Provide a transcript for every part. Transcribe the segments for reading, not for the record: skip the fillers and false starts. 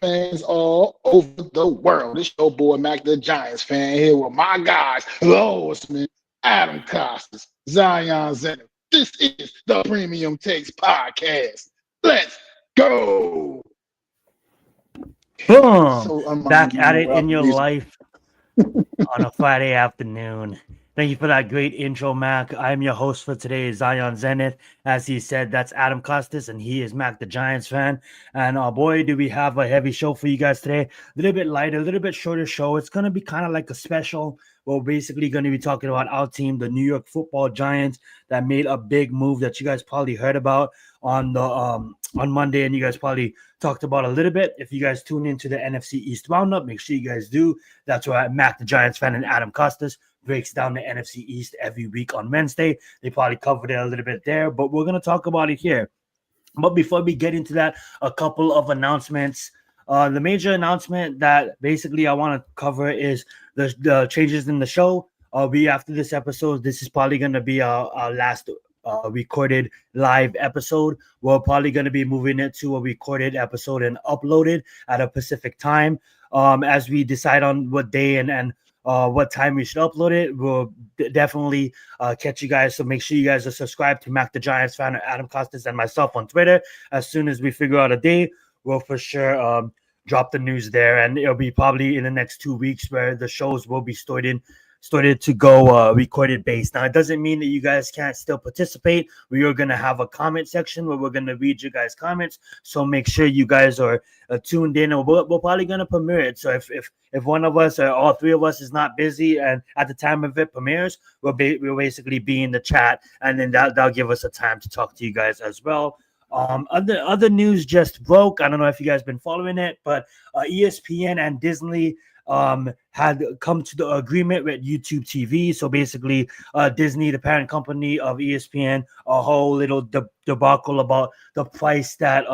fans all over the world. It's your boy Mac the Giants fan here with my guys, Lois Man, Adam Costas, Zion Zenith. This is the Premium Takes Podcast. Let's go. Boom! So Back at it in your music. life on a Friday afternoon. Thank you for that great intro, Mac. I'm your host for today, Zion Zenith. As he said, that's Adam Costas, and he is Mac the Giants fan. And boy, do we have a heavy show for you guys today. A little bit lighter, a little bit shorter show. It's going to be kind of like a special. We're basically going to be talking about our team, the New York Football Giants, that made a big move that you guys probably heard about on the on Monday, and you guys probably talked about a little bit. If you guys tune into the NFC East Roundup, make sure you guys do. That's why Mac the Giants fan and Adam Costas breaks down the NFC East every week on Wednesday. They probably covered it a little bit there, but we're going to talk about it here. But before we get into that, a couple of announcements. The major announcement that basically I want to cover is the changes in the show. After this episode, this is probably going to be our last recorded live episode. We're probably going to be moving it to a recorded episode and uploaded at a Pacific time. As we decide on what day and what time we should upload it, we'll definitely catch you guys. So make sure you guys are subscribed to Mac the Giants fan, Adam Costas, and myself on Twitter. As soon as we figure out a day, we'll for sure drop the news there, and it'll be probably in the next 2 weeks where the shows will be started to go recorded based. Now, it doesn't mean that you guys can't still participate. We are going to have a comment section where we're going to read your guys' comments. So make sure you guys are tuned in, and we're probably going to premiere it. So if one of us or all three of us is not busy and at the time of it premieres, we'll basically be in the chat, and then that'll give us a time to talk to you guys as well. Other news just broke. I don't know if you guys been following it, but ESPN and Disney had come to the agreement with YouTube TV. So basically, Disney, the parent company of ESPN, a whole little debacle about the price that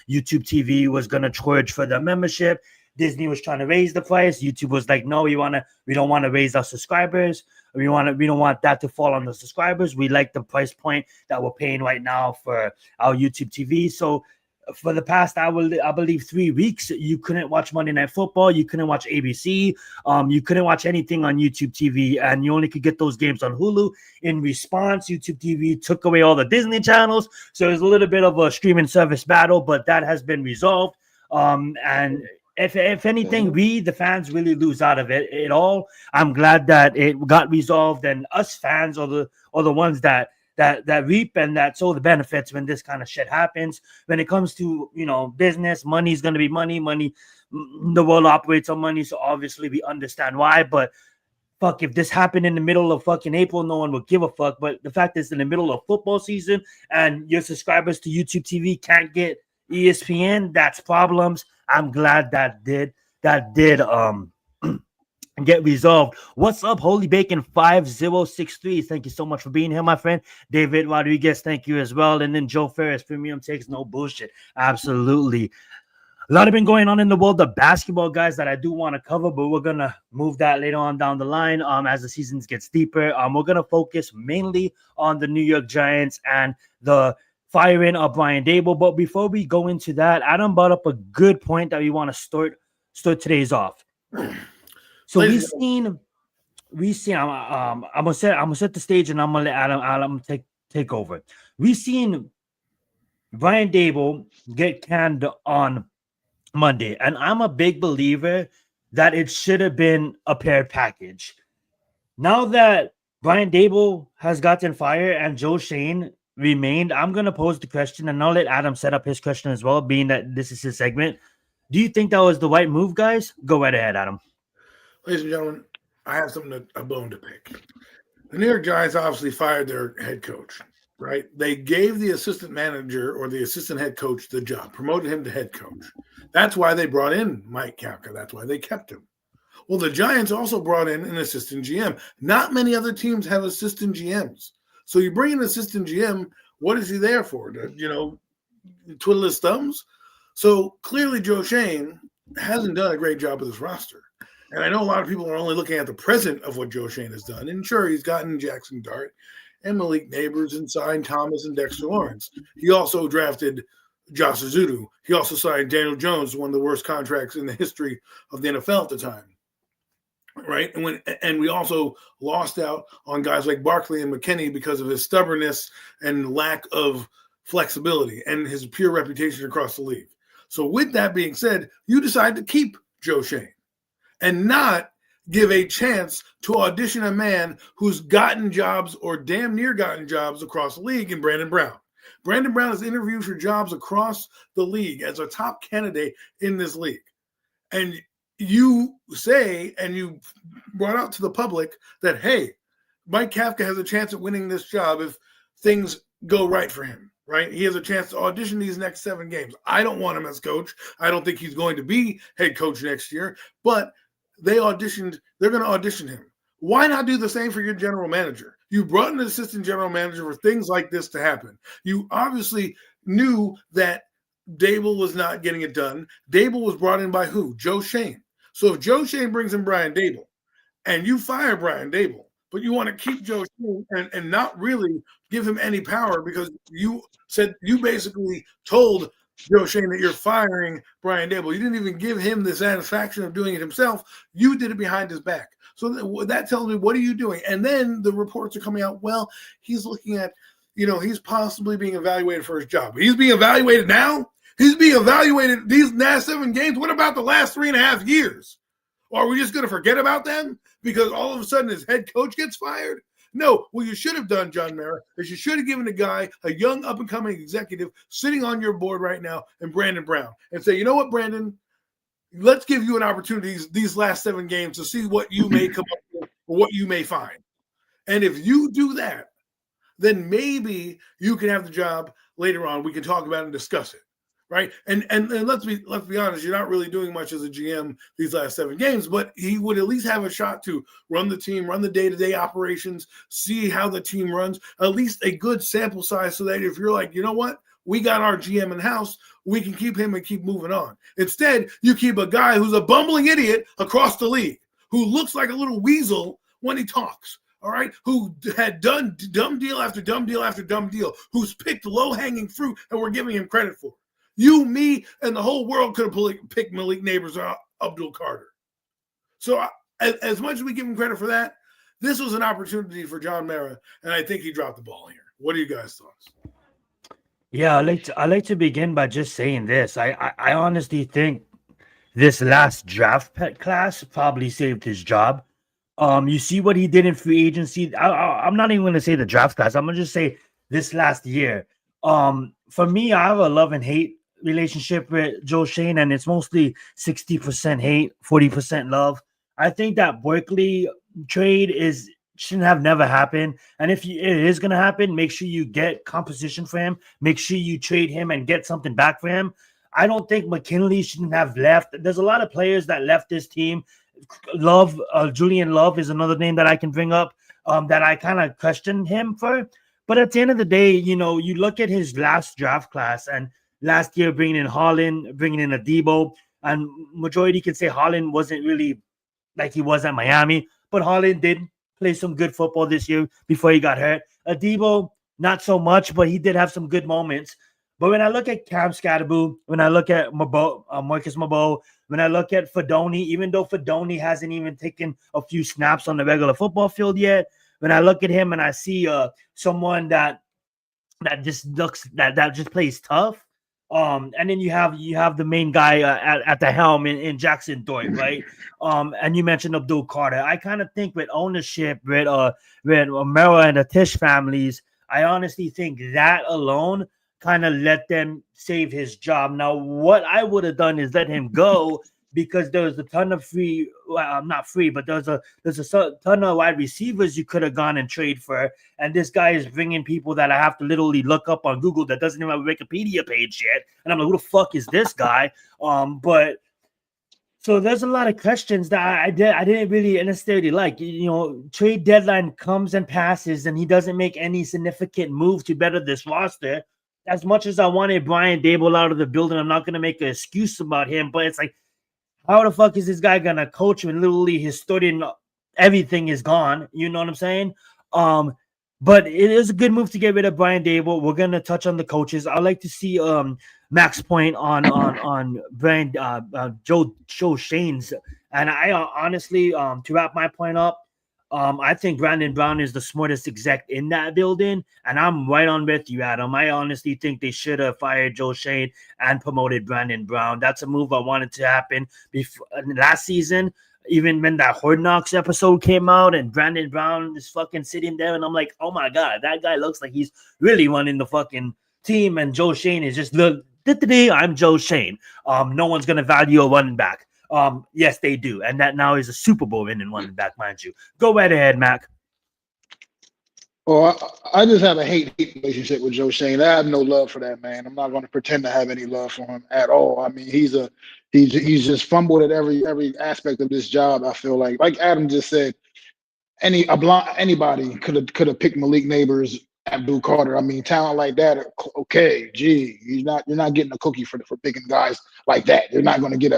YouTube TV was going to charge for the membership. Disney was trying to raise the price. YouTube was like, no, we don't want to raise our subscribers. We don't want that to fall on the subscribers. We like the price point that we're paying right now for our YouTube TV. So for the past, I believe 3 weeks, you couldn't watch Monday Night Football. You couldn't watch ABC. You couldn't watch anything on YouTube TV, and you only could get those games on Hulu. In response, YouTube TV took away all the Disney channels. So there's a little bit of a streaming service battle, but that has been resolved. And if anything, we, the fans, really lose out of it all. I'm glad that it got resolved, and us fans are the ones that reap and that sow the benefits when this kind of shit happens. When it comes to, business, money is going to be money. The world operates on money, so obviously we understand why. But fuck, if this happened in the middle of fucking April, no one would give a fuck. But the fact is, in the middle of football season and your subscribers to YouTube TV can't get ESPN, that's problems. I'm glad that did get resolved. What's up, Holy Bacon 5063? Thank you so much for being here, my friend. David Rodriguez, thank you as well. And then Joe Ferris, Premium Takes, no bullshit. Absolutely. A lot has been going on in the world of basketball, guys, that I do want to cover, but we're going to move that later on down the line as the season gets deeper. We're going to focus mainly on the New York Giants and the firing of Brian Daboll. But before we go into that, Adam brought up a good point that we want to start today's off. So we've seen. I'm gonna set the stage, and I'm gonna let Adam take over. We've seen Brian Daboll get canned on Monday, and I'm a big believer that it should have been a paired package. Now that Brian Daboll has gotten fired and Joe Shane remained, I'm gonna pose the question, and I'll let Adam set up his question as well, being that this is his segment. Do you think that was the right move, guys? Go right ahead, Adam. Ladies and gentlemen, I have a bone to pick. The New York Giants obviously fired their head coach, right? They gave the assistant manager or the assistant head coach the job, promoted him to head coach. That's why they brought in Mike Kafka. That's why they kept him. Well, the Giants also brought in an assistant GM. Not many other teams have assistant GMs. So you bring an assistant GM, what is he there for? To, twiddle his thumbs? So clearly Joe Shane hasn't done a great job with his roster. And I know a lot of people are only looking at the present of what Joe Shane has done. And sure, he's gotten Jackson Dart and Malik Neighbors and signed Thomas and Dexter Lawrence. He also drafted Josh Azudu. He also signed Daniel Jones, one of the worst contracts in the history of the NFL at the time. Right. And we also lost out on guys like Barkley and McKinney because of his stubbornness and lack of flexibility and his pure reputation across the league. So with that being said, you decide to keep Joe Schoen and not give a chance to audition a man who's gotten jobs or damn near gotten jobs across the league in Brandon Brown. Brandon Brown has interviewed for jobs across the league as a top candidate in this league. And you say, and you brought out to the public that, hey, Mike Kafka has a chance at winning this job if things go right for him, right? He has a chance to audition these next 7 games. I don't want him as coach. I don't think he's going to be head coach next year, but they're going to audition him. Why not do the same for your general manager? You brought an assistant general manager for things like this to happen. You obviously knew that Dable was not getting it done. Dable was brought in by who? Joe Schoen. So if Joe Schoen brings in Brian Dable and you fire Brian Dable, but you want to keep Joe Schoen and not really give him any power because you basically told Joe Schoen that you're firing Brian Dable. You didn't even give him the satisfaction of doing it himself. You did it behind his back. So that tells me, what are you doing? And then the reports are coming out, well, he's looking at, he's possibly being evaluated for his job. He's being evaluated now? He's being evaluated these last 7 games. What about the last 3.5 years? Or are we just going to forget about them because all of a sudden his head coach gets fired? No, what you should have done, John Mara, is you should have given a guy, a young up-and-coming executive sitting on your board right now, and Brandon Brown, and say, you know what, Brandon, let's give you an opportunity these last 7 games to see what you may come up with or what you may find. And if you do that, then maybe you can have the job later on. We can talk about it and discuss it. Right. And let's be honest, you're not really doing much as a GM these last 7 games, but he would at least have a shot to run the team, run the day-to-day operations, see how the team runs, at least a good sample size so that if you're like, you know what, we got our GM in house, we can keep him and keep moving on. Instead, you keep a guy who's a bumbling idiot across the league, who looks like a little weasel when he talks. All right, who had done dumb deal after dumb deal after dumb deal, who's picked low-hanging fruit and we're giving him credit for. You, me, and the whole world could have picked Malik Neighbors or Abdul Carter. So as much as we give him credit for that, this was an opportunity for John Mara, and I think he dropped the ball here. What are you guys' thoughts? Yeah, I like to begin by just saying this. I honestly think this last draft class probably saved his job. You see what he did in free agency. I'm not even going to say the draft class. I'm going to just say this last year. For me, I have a love and hate relationship with Joe Schoen, and it's mostly 60% hate, 40% love. I think that Barkley trade shouldn't have never happened. And if it is going to happen, make sure you get compensation for him. Make sure you trade him and get something back for him. I don't think McKinley shouldn't have left. There's a lot of players that left this team. Julian Love is another name that I can bring up that I kind of questioned him for. But at the end of the day, you look at his last draft class and last year bringing in Holland, bringing in Adebo, and majority can say Holland wasn't really like he was at Miami, but Holland did play some good football this year before he got hurt. Adebo, not so much, but he did have some good moments. But when I look at Cam Scatterboo, when I look at Marcus Mabo, when I look at Fedoni, even though Fedoni hasn't even taken a few snaps on the regular football field yet, when I look at him and I see someone that just looks that just plays tough, and then you have the main guy at the helm in Jackson Thorpe, right? And you mentioned Abdul Carter. I kind of think with ownership, with Mera and the Tisch families, I honestly think that alone kind of let them save his job. Now, what I would have done is let him go because there was a ton of free, well, not free, but there's a ton of wide receivers you could have gone and trade for. And this guy is bringing people that I have to literally look up on Google that doesn't even have a Wikipedia page yet. And I'm like, who the fuck is this guy? But so there's a lot of questions that I didn't really necessarily like. Trade deadline comes and passes, and he doesn't make any significant move to better this roster. As much as I wanted Brian Dable out of the building, I'm not going to make an excuse about him, but it's like, how the fuck is this guy going to coach when literally his starting everything is gone? You know what I'm saying? But it is a good move to get rid of Brian Dable. We're gonna touch on the coaches. I'd like to see Max point on Brian Joe Shane's. And I honestly to wrap my point up, I think Brandon Brown is the smartest exec in that building, and I'm right on with you, Adam. I honestly think they should have fired Joe Shane and promoted Brandon Brown. That's a move I wanted to happen before last season. Even when that Hard Knocks episode came out and Brandon Brown is fucking sitting there, and I'm like, oh my god, that guy looks like he's really running the fucking team, and Joe Shane is just look. I'm Joe Shane. No one's gonna value a running back. Yes, they do, and that now is a Super Bowl winning running back, mind you. Go right ahead, Mac. Well, I just have a hate relationship with Joe Shane. I have no love for that man. I'm not going to pretend to have any love for him at all. I mean, he's just fumbled at every aspect of this job. I feel like Adam just said, anybody could have picked Malik Neighbors, Abdul Carter. I mean, talent like that. Okay, gee, you're not getting a cookie for picking guys like that. You're not going to get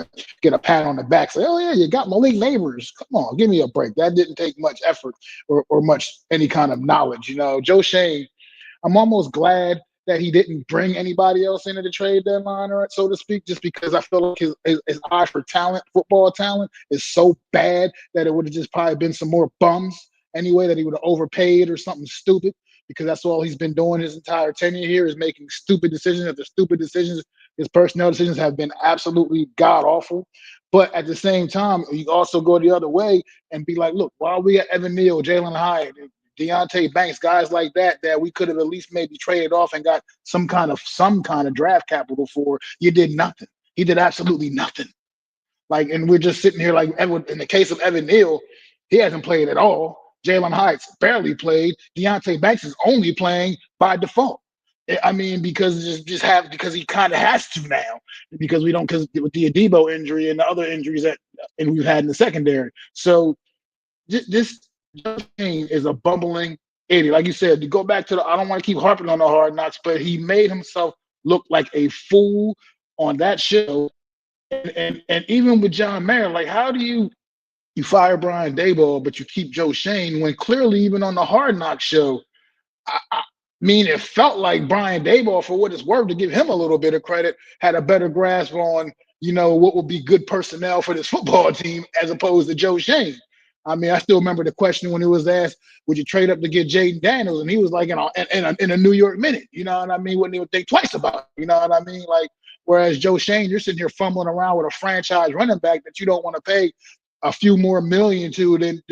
a pat on the back. Say, oh yeah, you got Malik Neighbors. Come on, give me a break. That didn't take much effort or much any kind of knowledge. Joe Shane. I'm almost glad that he didn't bring anybody else into the trade deadline, or so to speak, just because I feel like his eye for talent, football talent, is so bad that it would have just probably been some more bums anyway, that he would have overpaid or something stupid, because that's all he's been doing his entire tenure here is making stupid decisions. After stupid decisions, his personnel decisions have been absolutely god-awful. But at the same time, you also go the other way and be like, look, while we got Evan Neal, Jalen Hyatt, Deontay Banks, guys like that we could have at least maybe traded off and got some kind of draft capital for, you did nothing. He did absolutely nothing. And we're just sitting here like, in the case of Evan Neal, he hasn't played at all. Jalen Hyatt's barely played. Deontay Banks is only playing by default. I mean, because he kind of has to now, because with the Adebo injury and the other injuries and we've had in the secondary. So this Shane is a bumbling idiot. Like you said, to go back to I don't want to keep harping on the Hard Knocks, but he made himself look like a fool on that show. And even with John Mayer, like, how do you fire Brian Daboll, but you keep Joe Shane, when clearly even on the Hard Knocks show, I mean, it felt like Brian Daboll, for what it's worth, to give him a little bit of credit, had a better grasp on, what would be good personnel for this football team as opposed to Joe Shane. I mean, I still remember the question when it was asked, would you trade up to get Jaden Daniels? And he was like, in a New York minute, you know what I mean? Wouldn't even think twice about it, you know what I mean? Like, whereas Joe Shane, you're sitting here fumbling around with a franchise running back that you don't want to pay a few more million to than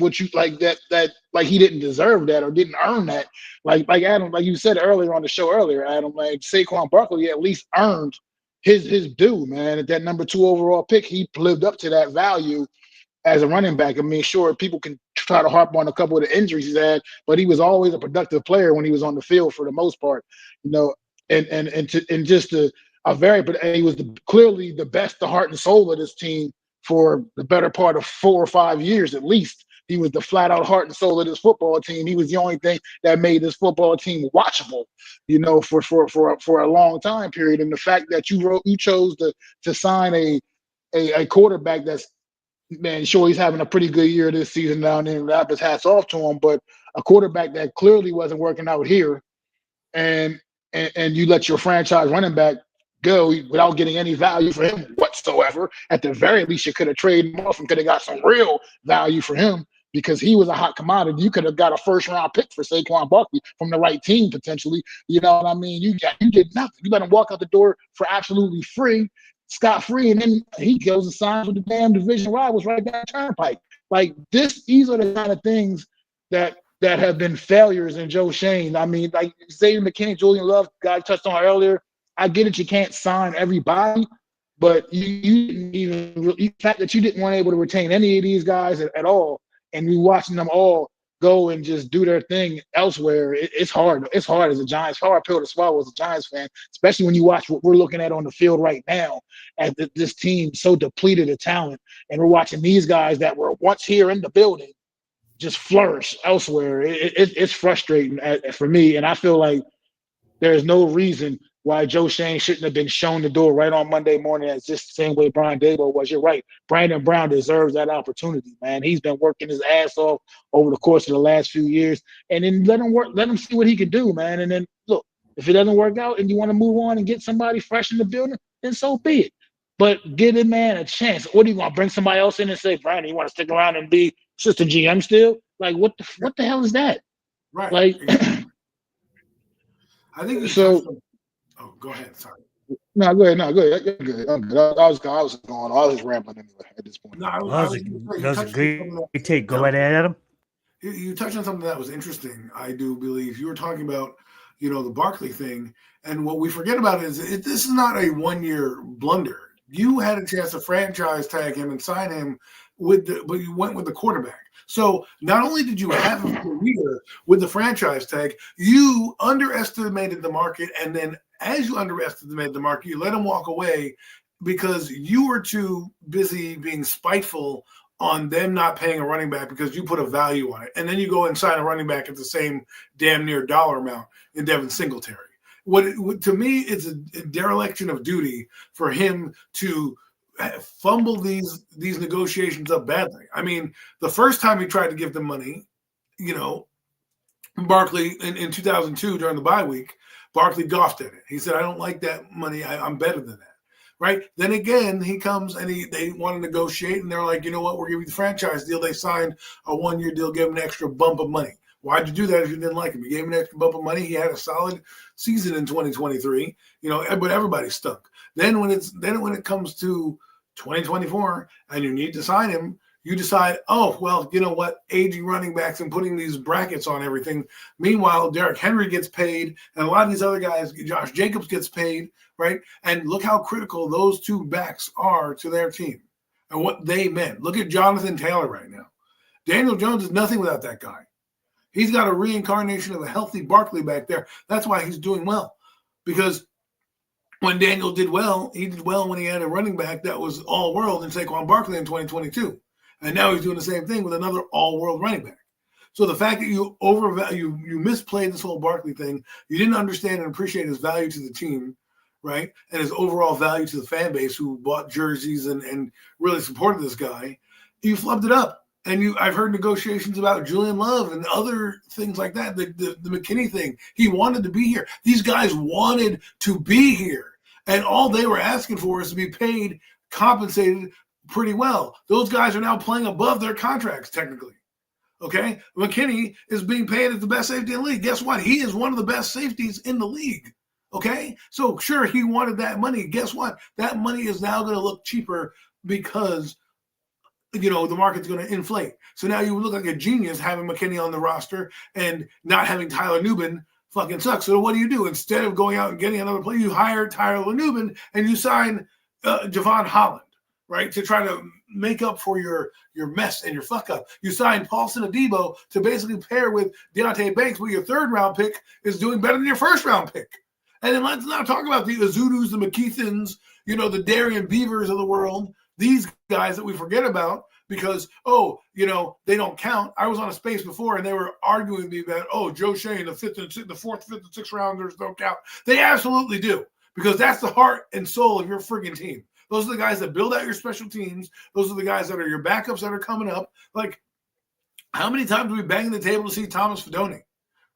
what you that like he didn't deserve that or didn't earn that. Like Adam, like you said earlier on the show Adam, like Saquon Barkley at least earned his due, man. At that number 2 overall pick, he lived up to that value as a running back. I mean, sure, people can try to harp on a couple of the injuries he's had, but he was always a productive player when he was on the field for the most part, and he was clearly the best, the heart and soul of this team for the better part of 4 or 5 years at least. He was the flat out heart and soul of this football team. He was the only thing that made this football team watchable, for a long time period. And the fact that you chose to sign a quarterback that's, man, sure, he's having a pretty good year this season down there, and his hats off to him, but a quarterback that clearly wasn't working out here, and you let your franchise running back go without getting any value for him whatsoever. At the very least, you could have traded him off and could have got some real value for him, because he was a hot commodity. You could have got a first-round pick for Saquon Barkley from the right team potentially. You know what I mean? You did nothing. You let him walk out the door for absolutely free, scot-free, and then he goes and signs with the damn division rivals right down the turnpike. Like these are the kind of things that have been failures in Joe Shane. I mean, like Xavier McKinney, Julian Love, guy touched on earlier. I get it, you can't sign everybody, but you didn't even the fact that you didn't want able to retain any of these guys at all, and you watching them all go and just do their thing elsewhere. It's hard. It's hard as a Giants, hard pill to swallow as a Giants fan, especially when you watch what we're looking at on the field right now, at this team so depleted of talent, and we're watching these guys that were once here in the building just flourish elsewhere. It's frustrating for me, and I feel like there's no reason why Joe Shane shouldn't have been shown the door right on Monday morning as just the same way Brian Daboll was. You're right. Brandon Brown deserves that opportunity, man. He's been working his ass off over the course of the last few years. And then let him see what he could do, man. And then look, if it doesn't work out and you want to move on and get somebody fresh in the building, then so be it. But give a man a chance. What are you going to bring somebody else in and say, Brandon, you want to stick around and be assistant GM still? Like, what the hell is that? Right. Like, I think so. Oh, go ahead. Sorry. No, go ahead. No, go ahead. You're good. I'm good. I was going. I was rambling anyway at this point. No, That was a great take. Go right ahead, Adam. You touched on something that was interesting. I do believe you were talking about, the Barkley thing, and what we forget about is this is not a 1-year blunder. You had a chance to franchise tag him and sign him but you went with the quarterback. So not only did you have a career with the franchise tag, you underestimated the market, and then as you underestimated the market, you let him walk away because you were too busy being spiteful on them not paying a running back because you put a value on it. And then you go and sign a running back at the same damn near dollar amount in Devin Singletary. What to me, it's a dereliction of duty for him to fumble these negotiations up badly. I mean, the first time he tried to give them money, Barkley in 2002 during the bye week, Barkley golfed at it. He said, I don't like that money. I'm better than that. Right. Then again, he comes and they want to negotiate, and they're like, you know what? We're giving you the franchise deal. They signed a 1-year deal, gave him an extra bump of money. Why'd you do that if you didn't like him? You gave him an extra bump of money. He had a solid season in 2023, but everybody stunk. Then when it comes to 2024 and you need to sign him, you decide, oh, well, you know what? Aging running backs and putting these brackets on everything. Meanwhile, Derrick Henry gets paid, and a lot of these other guys, Josh Jacobs gets paid, right? And look how critical those two backs are to their team and what they meant. Look at Jonathan Taylor right now. Daniel Jones is nothing without that guy. He's got a reincarnation of a healthy Barkley back there. That's why he's doing well. Because when Daniel did well, he did well when he had a running back that was all-world in Saquon Barkley in 2022. And now he's doing the same thing with another all-world running back. So the fact that you misplayed this whole Barkley thing, you didn't understand and appreciate his value to the team, right? And his overall value to the fan base who bought jerseys and really supported this guy, you flubbed it up. And I've heard negotiations about Julian Love and other things like that. The McKinney thing. He wanted to be here. These guys wanted to be here. And all they were asking for is to be paid, compensated pretty well. Those guys are now playing above their contracts, technically. Okay? McKinney is being paid as the best safety in the league. Guess what? He is one of the best safeties in the league. Okay? So, sure, he wanted that money. Guess what? That money is now going to look cheaper because the market's going to inflate. So now you look like a genius having McKinney on the roster and not having Tyler Nubin fucking sucks. So what do? Instead of going out and getting another player, you hire Tyler Nubin and you sign Javon Holland, right, to try to make up for your mess and your fuck up. You sign Paulson Adebo to basically pair with Deontay Banks, where your third-round pick is doing better than your first-round pick. And then let's not talk about the Azudus, the McKeithans, the Darian Beavers of the world, these guys that we forget about because, they don't count. I was on a space before and they were arguing with me about, Joe Shane, the fourth, fifth, and sixth rounders don't count. They absolutely do because that's the heart and soul of your friggin' team. Those are the guys that build out your special teams. Those are the guys that are your backups that are coming up. Like, how many times do we bang the table to see Thomas Fidone,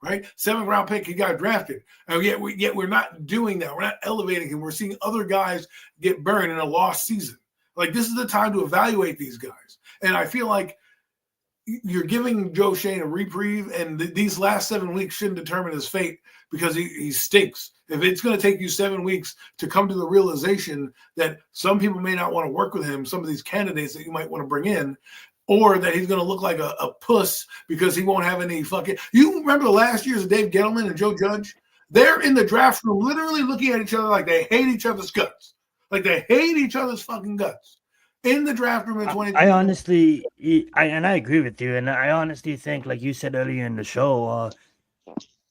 right? 7th-round pick, he got drafted. And yet we're not doing that. We're not elevating him. We're seeing other guys get burned in a lost season. Like, this is the time to evaluate these guys. And I feel like you're giving Joe Shane a reprieve, and these last 7 weeks shouldn't determine his fate because he stinks. If it's going to take you 7 weeks to come to the realization that some people may not want to work with him, some of these candidates that you might want to bring in, or that he's going to look like a puss because he won't have any fucking – you remember the last years of Dave Gettleman and Joe Judge? They're in the draft room literally looking at each other like they hate each other's guts. Like they hate each other's fucking guts. In the draft room in 2020. I honestly, I agree with you, and I honestly think, like you said earlier in the show,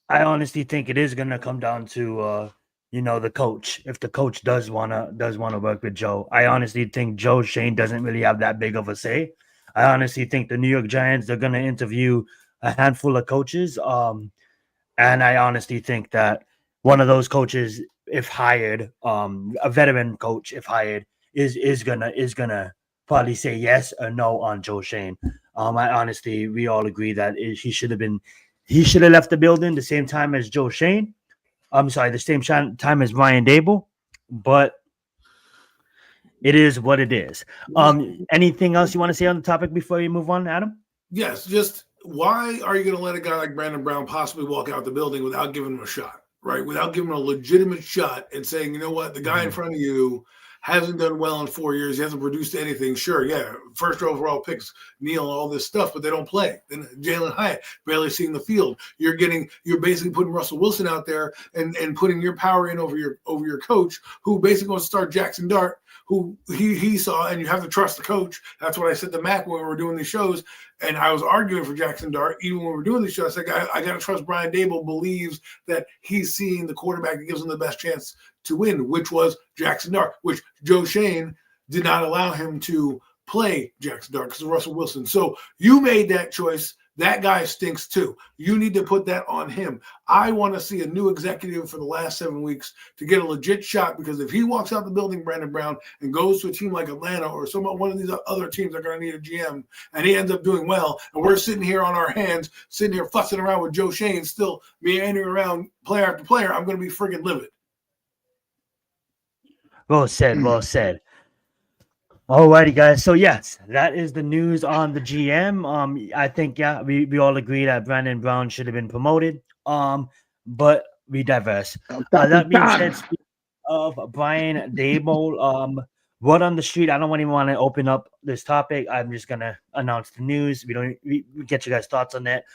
I honestly think it is gonna come down to, the coach. If the coach does wanna work with Joe, I honestly think Joe Shane doesn't really have that big of a say. I honestly think the New York Giants are gonna interview a handful of coaches, and I honestly think that one of those coaches, if hired, a veteran coach, if hired, is gonna probably say yes or no on Joe Shane. We all agree that he should have left the building the same time as Joe Shane. I'm sorry, the same time as Ryan Dable, but it is what it is. Anything else you want to say on the topic before you move on, Adam? Yes, just why are you going to let a guy like Brandon Brown possibly walk out the building without giving him a shot, right? Without giving him a legitimate shot and saying, you know what, the guy in front of you hasn't done well in 4 years. He hasn't produced anything. Sure, yeah, first overall picks, Neal, and all this stuff, but they don't play. Then Jalen Hyatt barely seeing the field. You're basically putting Russell Wilson out there and putting your power in over your coach, who basically wants to start Jackson Dart, who he saw, and you have to trust the coach. That's what I said to Mac when we were doing these shows. And I was arguing for Jackson Dart. Even when we were doing these shows, I said, I got to trust Brian Dable believes that he's seeing the quarterback that gives him the best chance to win, which was Jackson Dart, which Joe Shane did not allow him to play Jackson Dart because of Russell Wilson. So you made that choice. That guy stinks too. You need to put that on him. I want to see a new executive for the last 7 weeks to get a legit shot, because if he walks out the building, Brandon Brown, and goes to a team like Atlanta or one of these other teams that are going to need a GM, and he ends up doing well, and we're sitting here on our hands, sitting here fussing around with Joe Shane, still meandering around player after player, I'm going to be friggin' livid. Well said, well said. Alrighty, guys. So yes, that is the news on the GM. I think we all agree that Brandon Brown should have been promoted. But we diverse. That being said, speaking of Brian Dable, word on the street. I don't even want to open up this topic. I'm just gonna announce the news. We get you guys' thoughts on that.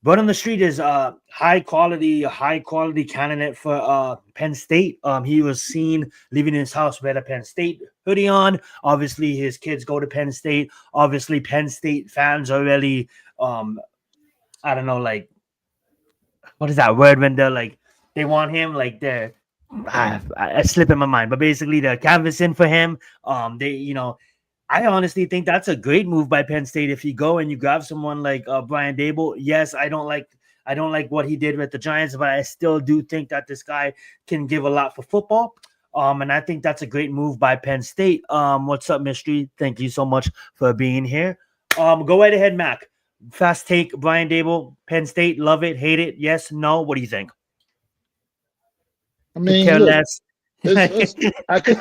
Word on the street is high quality candidate for Penn State. He was seen leaving his house with a Penn State hoodie on. Obviously, his kids go to Penn State. Obviously, Penn State fans are really, I don't know, like, what is that word when they're like, they want him, like they're, I slip in my mind, but basically they're canvassing for him. I honestly think that's a great move by Penn State. If you go and you grab someone like Brian Dable, yes, I don't like what he did with the Giants, but I still do think that this guy can give a lot for football. And I think that's a great move by Penn State. What's up, Mystery? Thank you so much for being here. Go right ahead, Mac. Fast take, Brian Dable, Penn State, love it, hate it, yes, no. What do you think? I mean, care look, less. I could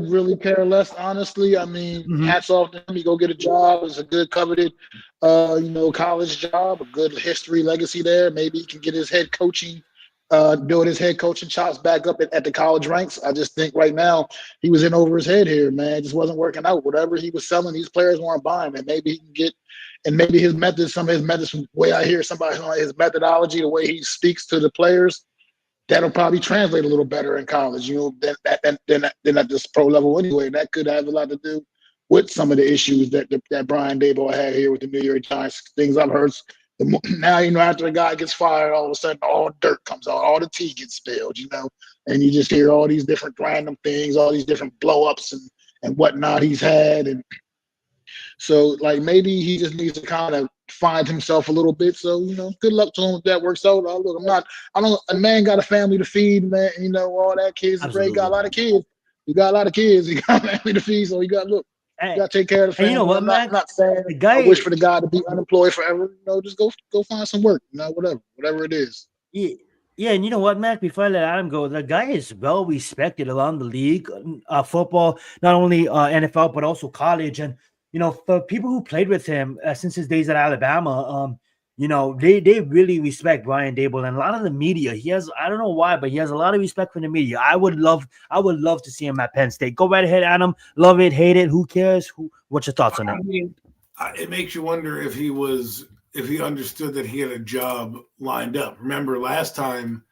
really care less, honestly. I mean, hats off to him. He go get a job. It's a good coveted, college job, a good history legacy there. Maybe he can get his head coaching, build his head coaching chops back up at the college ranks. I just think right now he was in over his head here, man. It just wasn't working out. Whatever he was selling, these players weren't buying, and maybe he can get, and maybe his methods, some of his methods, from the way I hear somebody on his methodology, the way he speaks to the players, that'll probably translate a little better in college, than at this pro level anyway. That could have a lot to do with some of the issues that Brian Dable had here with the New York Giants. Things I've heard. Now, after a guy gets fired, all of a sudden all dirt comes out, all the tea gets spilled, and you just hear all these different random things, all these different blow-ups and whatnot he's had. And so, like, maybe he just needs to kind of find himself a little bit. So, good luck to him if that works out. A man got a family to feed, man. All that kids are great. Got a lot of kids. You got a lot of kids. You got a family to feed. So you got to take care of the family. You know what, Mac? I'm not saying I wish for the guy to be unemployed forever. Just go find some work. Whatever it is. Yeah, and you know what, Mac? Before I let Adam go, the guy is well respected around the league, football, not only NFL but also college. And for people who played with him since his days at Alabama, they really respect Brian Dable, and a lot of the media. He has, I don't know why, but he has a lot of respect for the media. I would love to see him at Penn State. Go right ahead, Adam. Love it, hate it. Who cares? What's your thoughts on that? I mean, it makes you wonder if he understood that he had a job lined up. Remember last time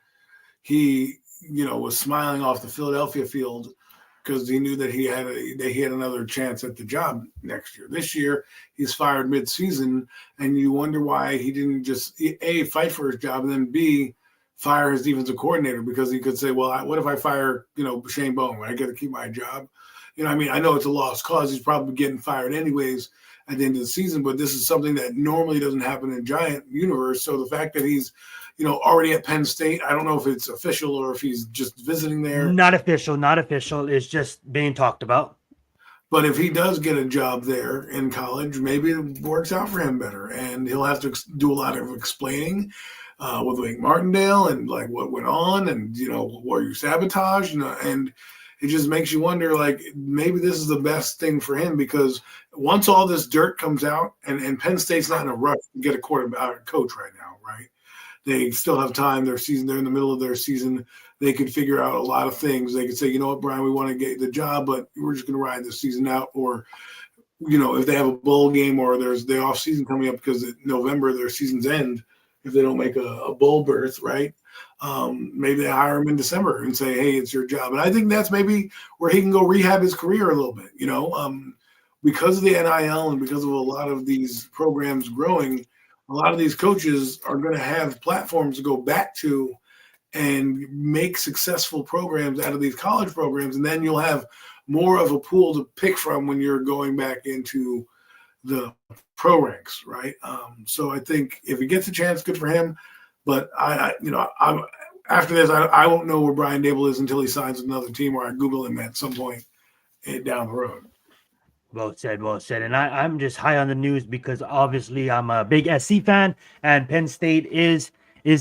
he, was smiling off the Philadelphia field because he knew that he had another chance at the job next year. This year, he's fired mid-season, and you wonder why he didn't just A, fight for his job, and then B, fire his defensive coordinator, because he could say, well, what if I fire, Shane Bowen? I got to keep my job. I know it's a lost cause. He's probably getting fired anyways at the end of the season, but this is something that normally doesn't happen in Giant universe. So the fact that he's, already at Penn State. I don't know if it's official or if he's just visiting there. Not official, not official. It's just being talked about. But if he does get a job there in college, maybe it works out for him better, and he'll have to do a lot of explaining with Wake Martindale and like what went on, and were you sabotaged, and it just makes you wonder, like, maybe this is the best thing for him, because once all this dirt comes out, and Penn State's not in a rush to get a quarterback coach right now, right? They still have time. They're in the middle of their season. They could figure out a lot of things. They could say, you know what, Brian, we want to get the job, but we're just going to ride this season out. Or, if they have a bowl game or there's the off season coming up, because in November their seasons end if they don't make a bowl berth, right? Maybe they hire him in December and say, hey, it's your job. And I think that's maybe where he can go rehab his career a little bit, because of the NIL and because of a lot of these programs growing. A lot of these coaches are going to have platforms to go back to and make successful programs out of these college programs. And then you'll have more of a pool to pick from when you're going back into the pro ranks, right? So I think if he gets a chance, good for him. But I'm after this, I won't know where Brian Dable is until he signs with another team, or I Google him at some point down the road. Well said, well said. And I'm just high on the news because obviously I'm a big SC fan, and Penn State is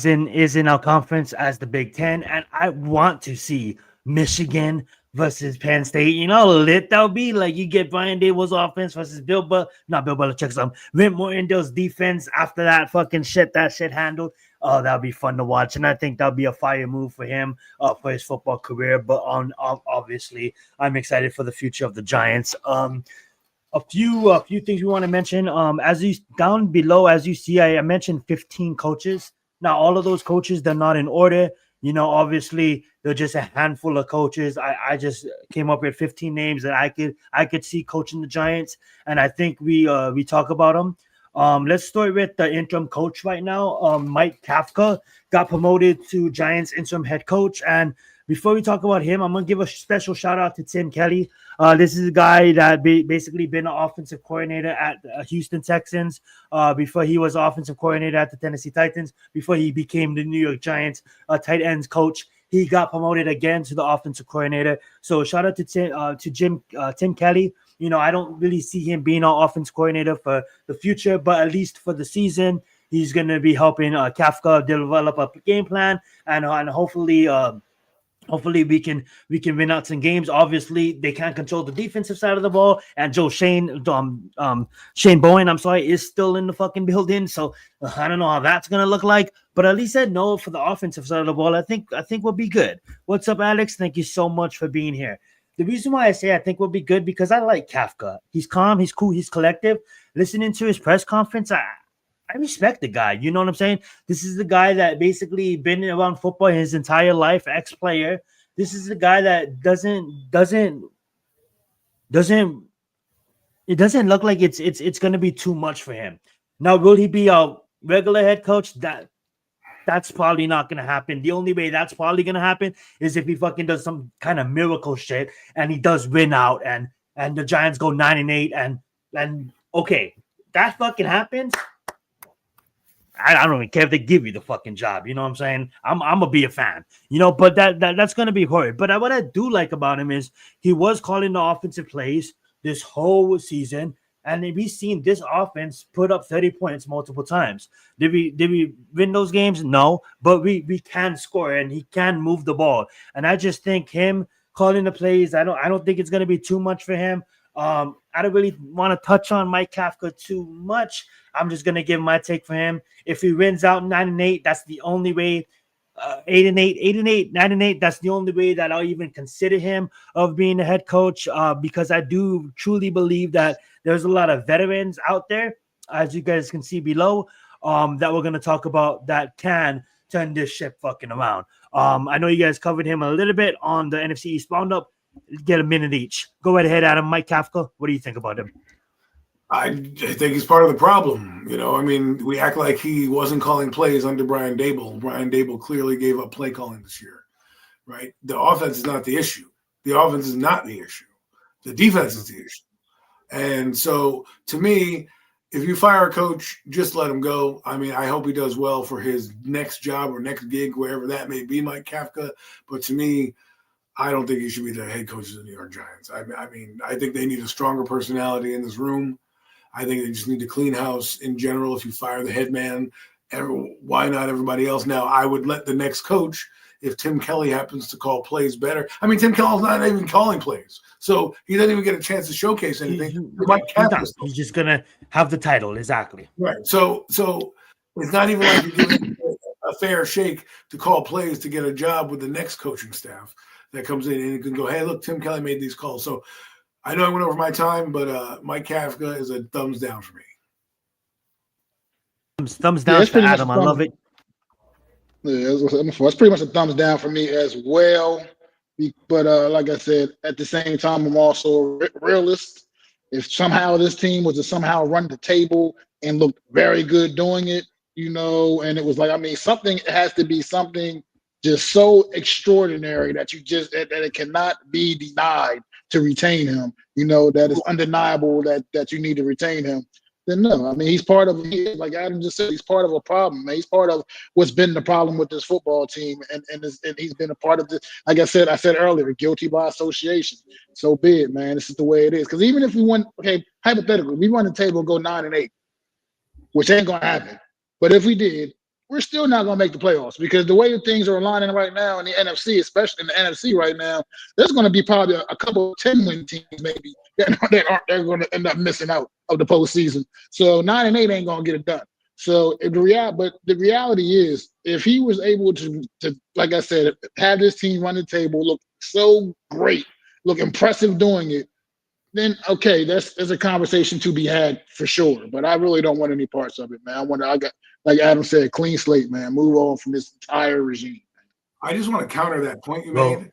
in our conference as the Big Ten, and I want to see Michigan versus Penn State. You know how lit that'll be? Like, you get Brian Dable's offense versus not Bill Belichick's, Rent Mortendale's defense after that shit handled. Oh, that'll be fun to watch, and I think that'll be a fire move for him for his football career. But obviously, I'm excited for the future of the Giants. A few things we want to mention. As you down below, as you see, I mentioned 15 coaches. Now, all of those coaches, they're not in order. Obviously, they're just a handful of coaches. I just came up with 15 names that I could see coaching the Giants, and I think we talk about them. Let's start with the interim coach right now. Mike Kafka got promoted to Giants interim head coach. And before we talk about him, I'm going to give a special shout out to Tim Kelly. This is a guy that basically been an offensive coordinator at Houston Texans before he was offensive coordinator at the Tennessee Titans, before he became the New York Giants tight ends coach. He got promoted again to the offensive coordinator. So shout out to Tim Kelly. I don't really see him being our offense coordinator for the future, but at least for the season, he's going to be helping Kafka develop a game plan, and hopefully we can win out some games. Obviously, they can't control the defensive side of the ball, and Shane Bowen, is still in the fucking building. So I don't know how that's gonna look like, but at least I know for the offensive side of the ball, I think we'll be good. What's up, Alex? Thank you so much for being here. The reason why I say I think we'll be good, because I like Kafka. He's calm, he's cool, he's collective. Listening to his press conference, I respect the guy. You know what I'm saying? This is the guy that basically been around football his entire life, ex-player. This is the guy that doesn't it doesn't look like it's going to be too much for him. Now, will he be a regular head coach? That's probably not going to happen. The only way that's probably going to happen is if he fucking does some kind of miracle shit and he does win out and the Giants go 9-8 and okay, that fucking happens. I don't even care if they give you the fucking job. You know what I'm saying? I'm gonna be a fan. But that's gonna be hard. But what I do like about him is he was calling the offensive plays this whole season, and we've seen this offense put up 30 points multiple times. Did we win those games? No, but we can score, and he can move the ball. And I just think him calling the plays, I don't think it's gonna be too much for him. I don't really want to touch on Mike Kafka too much. I'm just gonna give my take for him. If he wins out 9-8, that's the only way. 8-8, 9-8. That's the only way that I'll even consider him of being the head coach. Because I do truly believe that there's a lot of veterans out there, as you guys can see below, that we're gonna talk about that can turn this ship fucking around. I know you guys covered him a little bit on the NFC East Roundup. Get a minute each. Go right ahead, Adam. Mike Kafka, what do you think about him? I think he's part of the problem. We act like he wasn't calling plays under Brian Dable. Brian Dable clearly gave up play calling this year, right? The offense is not the issue. The offense is not the issue. The defense is the issue. And so, to me, if you fire a coach, just let him go. I mean, I hope he does well for his next job or next gig, wherever that may be, Mike Kafka. But to me, I don't think he should be the head coach of the New York Giants. I mean, I think they need a stronger personality in this room. I think they just need to clean house in general. If you fire the head man, why not everybody else? Now, I would let the next coach, if Tim Kelly happens to call plays better. I mean, Tim Kelly's not even calling plays, so he doesn't even get a chance to showcase anything. He's just going to have the title, exactly. Right. So it's not even like you're giving a fair shake to call plays to get a job with the next coaching staff that comes in and you can go, hey, look, Tim Kelly made these calls. So I know I went over my time, but Mike Kafka is a thumbs down for me. Thumbs down for Adam. I love it. Yeah, it's pretty much a thumbs down for me as well. But like I said, at the same time, I'm also a realist. If somehow this team was to somehow run the table and look very good doing it, and it was like, I mean, it has to be something just so extraordinary that that it cannot be denied to retain him, that is undeniable that you need to retain him. Then no, I mean, like Adam just said, he's part of a problem, man. He's part of what's been the problem with this football team, and he's been a part of this. Like I said earlier, guilty by association. So be it, man. This is the way it is. Because even if we won, hypothetically, we run the table and go 9-8, which ain't gonna happen. But if we did, we're still not going to make the playoffs because the way things are aligning right now in the NFC, especially in the NFC right now, there's going to be probably a couple of 10-win teams maybe that they're going to end up missing out of the postseason. So 9-8 ain't going to get it done. So the reality is, if he was able to, like I said, have this team run the table, look so great, look impressive doing it, then okay, there's a conversation to be had for sure. But I really don't want any parts of it, man. I got, like Adam said, clean slate, man. Move on from this entire regime. I just want to counter that point you made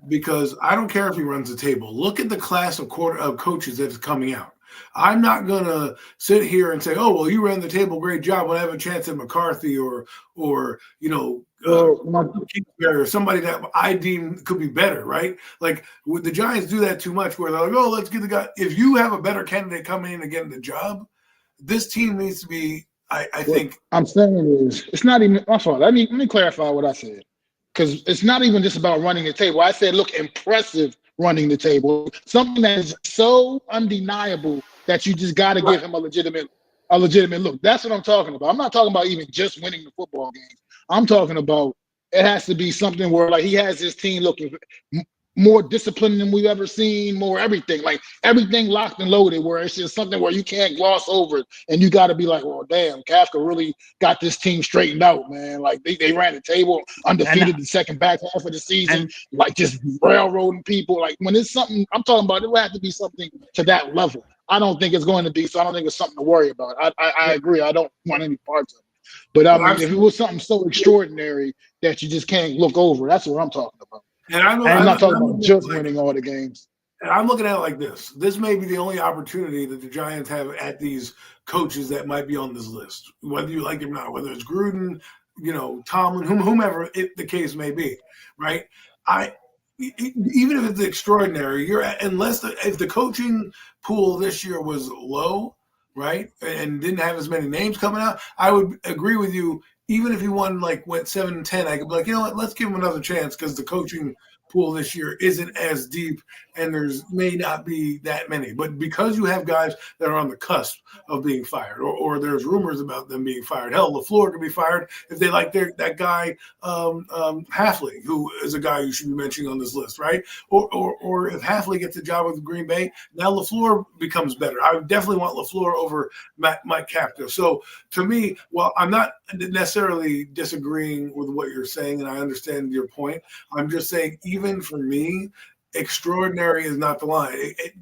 because I don't care if he runs the table. Look at the class of coaches that is coming out. I'm not going to sit here and say, oh, well, you ran the table, great job. When I have a chance at McCarthy or somebody that I deem could be better, right? Like the Giants do that too much where they're like, oh, let's get the guy. If you have a better candidate coming in and getting the job, this team needs to be, I think. I'm saying is, it's not even, my fault. Let me clarify what I said. Because it's not even just about running the table. I said, look, impressive running the table. Something that is so undeniable that you just got to give him a legitimate look. That's what I'm talking about. I'm not talking about even just winning the football games. I'm talking about it has to be something where like he has his team looking more disciplined than we've ever seen, more everything, like everything locked and loaded, where it's just something where you can't gloss over it. And you got to be like, well, damn, Kafka really got this team straightened out, man. Like they ran the table undefeated the second back half of the season, like just railroading people. Like when it's something I'm talking about, it will have to be something to that level. I don't think it's going to be, so I don't think it's something to worry about. I agree. I don't want any parts of it. But I mean, if it was something so extraordinary that you just can't look over, that's what I'm talking about. And I'm not talking about just winning all the games. And I'm looking at it like this. This may be the only opportunity that the Giants have at these coaches that might be on this list, whether you like it or not, whether it's Gruden, Tomlin, whomever the case may be, right? Even if it's extraordinary, if the coaching pool this year was low, right, and didn't have as many names coming out, I would agree with you. Even if he went 7-10, I could be like, you know what, let's give him another chance because the coaching pool this year isn't as deep and there's may not be that many. But because you have guys that are on the cusp of being fired or there's rumors about them being fired. Hell, LaFleur could be fired if they like that guy Halfley, who is a guy you should be mentioning on this list, right? Or if Halfley gets a job with Green Bay, now LaFleur becomes better. I would definitely want LaFleur over Mike Kafka. So to me, well, I'm not necessarily disagreeing with what you're saying, and I understand your point. I'm just saying, even for me, extraordinary is not the line.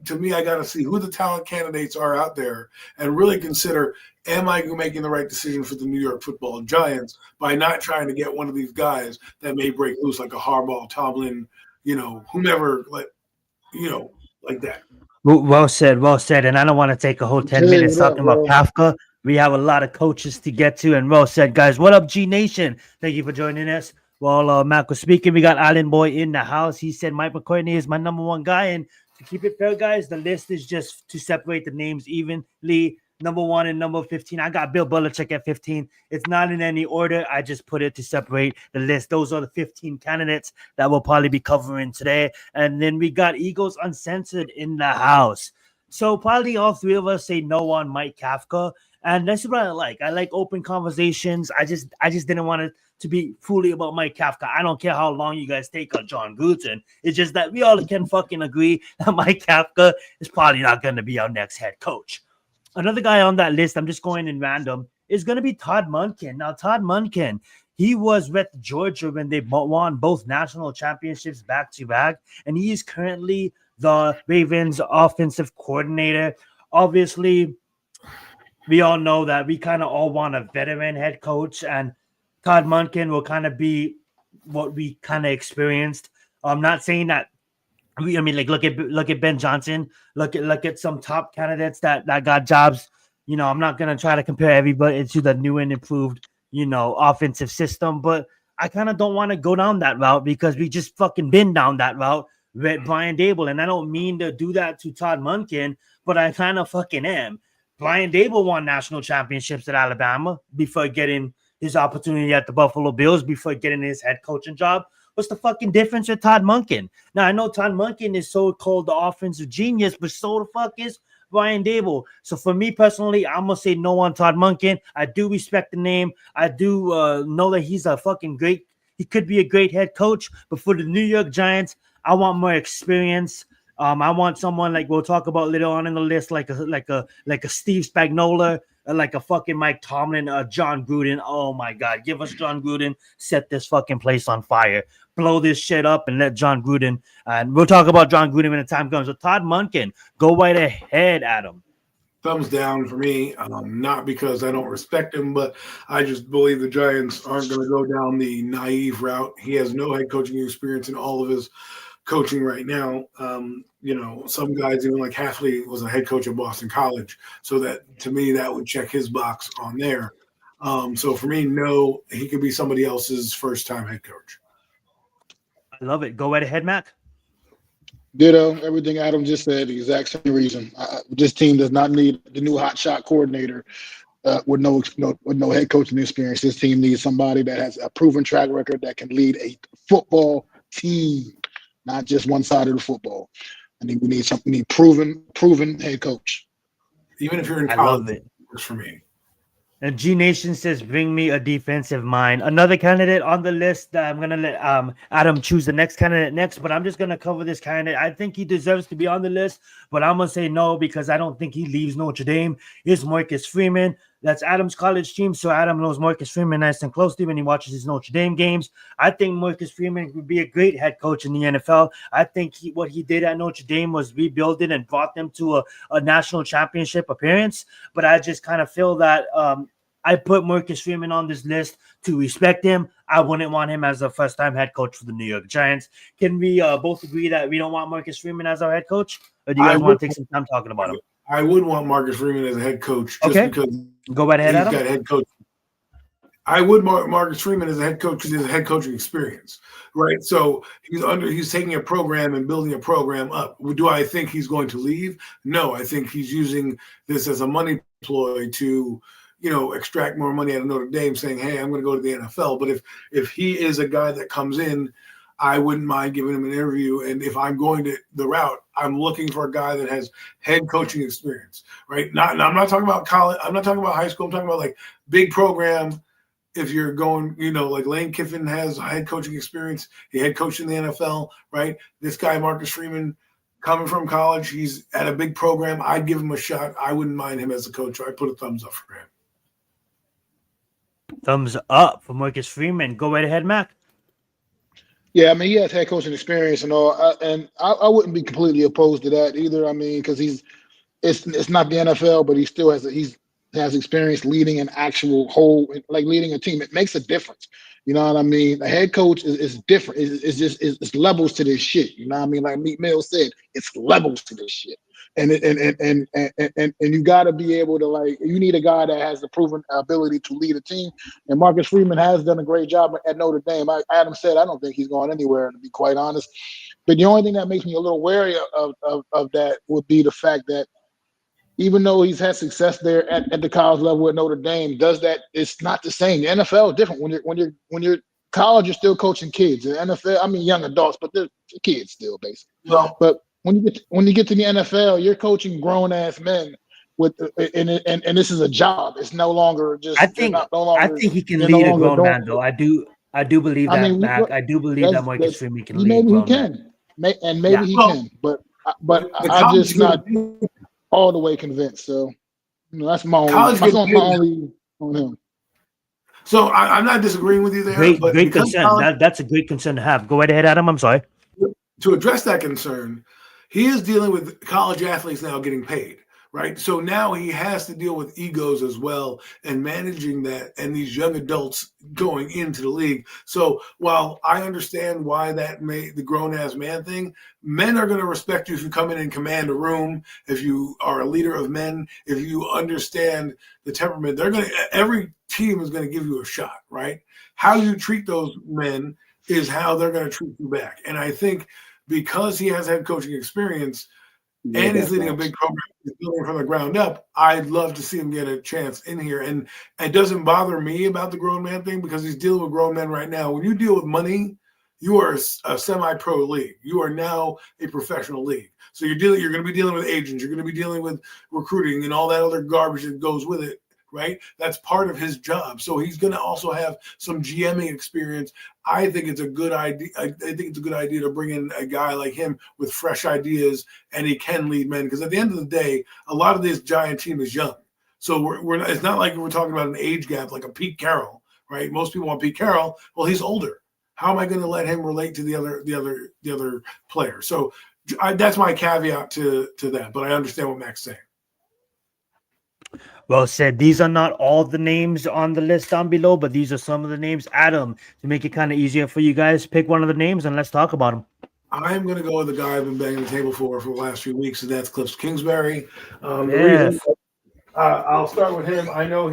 To me, I got to see who the talent candidates are out there and really consider, am I making the right decision for the New York Football Giants by not trying to get one of these guys that may break loose like a Harbaugh, Tomlin, whomever, like that. Well said. And I don't want to take a whole 10 minutes talking about Kafka. We have a lot of coaches to get to, and well said, guys. What up, G Nation? Thank you for joining us. Well, Mac was speaking. We got Allen Boy in the house. He said Mike McCartney is my number one guy. And to keep it fair, guys, the list is just to separate the names evenly. number 1 and number 15. I got Bill Belichick at 15. It's not in any order. I just put it to separate the list. Those are the 15 candidates that we'll probably be covering today. And then we got Eagles Uncensored in the house. So probably all three of us say no on Mike Kafka. And that's what I like. I like open conversations. I just didn't want it to be fully about Mike Kafka. I don't care how long you guys take on John Gruden. It's just that we all can fucking agree that Mike Kafka is probably not going to be our next head coach. Another guy on that list, I'm just going in random, is going to be Todd Monken. Now, Todd Monken, he was with Georgia when they won both national championships back-to-back, and he is currently the Ravens offensive coordinator. Obviously, we all know that we kind of all want a veteran head coach, and Todd Monken will kind of be what we kind of experienced. I'm not saying that. I mean, like look at Ben Johnson. Look at some top candidates that got jobs. You know, I'm not gonna try to compare everybody to the new and improved, offensive system, but I kind of don't want to go down that route because we just fucking been down that route with Brian Dable, and I don't mean to do that to Todd Monken, but I kind of fucking am. Brian Dable won national championships at Alabama before getting his opportunity at the Buffalo Bills, before getting his head coaching job. What's the fucking difference with Todd Monken? Now, I know Todd Monken is so-called the offensive genius, but so the fuck is Brian Dable. So for me personally, I'm going to say no on Todd Monken. I do respect the name. I do know that he's a fucking great – he could be a great head coach. But for the New York Giants, I want more experience. I want someone like we'll talk about later on in the list, like a Steve Spagnuolo, like a fucking Mike Tomlin, John Gruden. Oh my God, give us John Gruden, set this fucking place on fire, blow this shit up, and let John Gruden. And we'll talk about John Gruden when the time comes. So Todd Monken, go right ahead, Adam. Thumbs down for me. Not because I don't respect him, but I just believe the Giants aren't going to go down the naive route. He has no head coaching experience in all of his coaching right now. Some guys, even like Hafley, was a head coach at Boston College. So that, to me, that would check his box on there. So for me, no, he could be somebody else's first-time head coach. I love it. Go right ahead, Mac. Ditto. Everything Adam just said, the exact same reason. This team does not need the new hotshot coordinator with no head coaching experience. This team needs somebody that has a proven track record that can lead a football team, not just one side of the football. I think we need proven head coach. Even if you're in college, I love it. Works for me. And G Nation says, bring me a defensive mind. Another candidate on the list that I'm going to let Adam choose the next candidate next, but I'm just going to cover this candidate. I think he deserves to be on the list, but I'm going to say no because I don't think he leaves Notre Dame. It's Marcus Freeman. That's Adam's college team, so Adam knows Marcus Freeman nice and closely when he watches his Notre Dame games. I think Marcus Freeman would be a great head coach in the NFL. I think what he did at Notre Dame was rebuild it and brought them to a national championship appearance, but I just kind of feel that I put Marcus Freeman on this list to respect him. I wouldn't want him as a first-time head coach for the New York Giants. Can we both agree that we don't want Marcus Freeman as our head coach? Or do you guys want to take some time talking about him? I would want Marcus Freeman as a head coach just because go right ahead, he's got head coach. I would Marcus Freeman as a head coach because he has a head coaching experience, right? So he's taking a program and building a program up. Do I think he's going to leave? No, I think he's using this as a money ploy to extract more money out of Notre Dame, saying, hey, I'm going to go to the NFL. But if he is a guy that comes in, I wouldn't mind giving him an interview. And if I'm going to the route, I'm looking for a guy that has head coaching experience, right? I'm not talking about college. I'm not talking about high school. I'm talking about like big program. If you're going, like Lane Kiffin has head coaching experience. He head coached in the NFL, right? This guy, Marcus Freeman, coming from college, he's at a big program. I'd give him a shot. I wouldn't mind him as a coach. I'd put a thumbs up for him. Thumbs up for Marcus Freeman. Go right ahead, Mac. Yeah, I mean, he has head coaching experience and all, and I wouldn't be completely opposed to that either. I mean, because it's not the NFL, but he still has experience leading an actual whole, like leading a team. It makes a difference. You know what I mean? A head coach is different. It's levels to this shit. You know what I mean? Like Meek Mill said, it's levels to this shit. And you got to be able to you need a guy that has the proven ability to lead a team. And Marcus Freeman has done a great job at Notre Dame. Adam said, I don't think he's going anywhere, to be quite honest. But the only thing that makes me a little wary of that would be the fact that even though he's had success there at the college level at Notre Dame, does that? It's not the same. The NFL is different. When you're college, you're still coaching kids. The NFL, I mean, young adults, but they're kids still, basically. Well, But when you get to the NFL, you're coaching grown ass men with and this is a job. It's no longer just I they're think not no I longer think he can they're no lead a longer grown doing man though. it. I do believe I that, mean, Mac. I do believe that Marcus that's Freeman can lead a maybe he grown man. can, and Yeah. maybe he well, can, but the I'm college just not all the way convinced. So that's my college my gets only on him. So I'm not disagreeing with you there, Great, but great because concern. college, That's a great concern to have. Go right ahead, Adam. I'm sorry. to address that concern, he is dealing with college athletes now getting paid, right? So now he has to deal with egos as well and managing that and these young adults going into the league. So while I understand why the grown ass man thing, men are going to respect you if you come in and command a room, if you are a leader of men, if you understand the temperament, every team is going to give you a shot, right? How you treat those men is how they're going to treat you back. And I think because he has head coaching experience and he's leading a big program, he's building from the ground up, I'd love to see him get a chance in here. And it doesn't bother me about the grown man thing because he's dealing with grown men right now. When you deal with money, you are a semi-pro league. You are now a professional league. So you're going to be dealing with agents. You're going to be dealing with recruiting and all that other garbage that goes with it. Right? That's part of his job. So he's going to also have some GMing experience. I think it's a good idea. I think it's a good idea to bring in a guy like him with fresh ideas, and he can lead men. Because at the end of the day, a lot of this Giant team is young. So we're not, it's not like we're talking about an age gap like a Pete Carroll, right? Most people want Pete Carroll. Well, he's older. How am I going to let him relate to the other player? So that's my caveat to that. But I understand what Mac's saying. Well said. These are not all the names on the list down below, but these are some of the names. Adam, to make it kind of easier for you guys, pick one of the names and let's talk about them. I'm going to go with the guy I've been banging the table for the last few weeks, and that's Cliff Kingsbury. Yes. I'll start with him. I know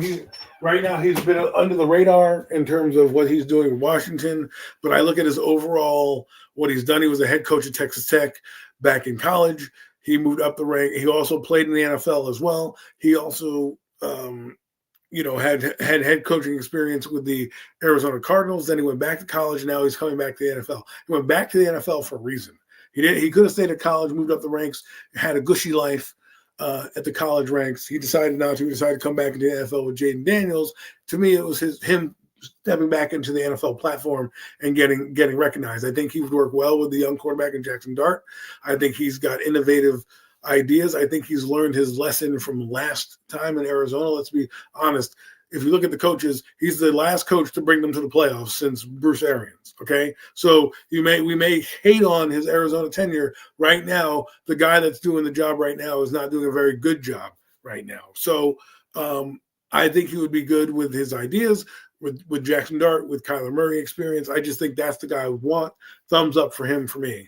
right now he's been under the radar in terms of what he's doing in Washington, but I look at his overall, what he's done. He was a head coach at Texas Tech back in college. He moved up the rank. He also played in the NFL as well. He also, had head coaching experience with the Arizona Cardinals. Then he went back to college. Now he's coming back to the NFL. He went back to the NFL for a reason. He could have stayed at college, moved up the ranks, had a gushy life at the college ranks. He decided not to. He decided to come back into the NFL with Jaden Daniels. To me, it was him stepping back into the NFL platform and getting recognized. I think he would work well with the young quarterback in Jackson Dart. I think he's got innovative ideas. I think he's learned his lesson from last time in Arizona. Let's be honest. If you look at the coaches, he's the last coach to bring them to the playoffs since Bruce Arians. Okay, so we may hate on his Arizona tenure right now. The guy that's doing the job right now is not doing a very good job right now. So I think he would be good with his ideas. With Jackson Dart, with Kyler Murray experience. I just think that's the guy I would want. Thumbs up for him for me.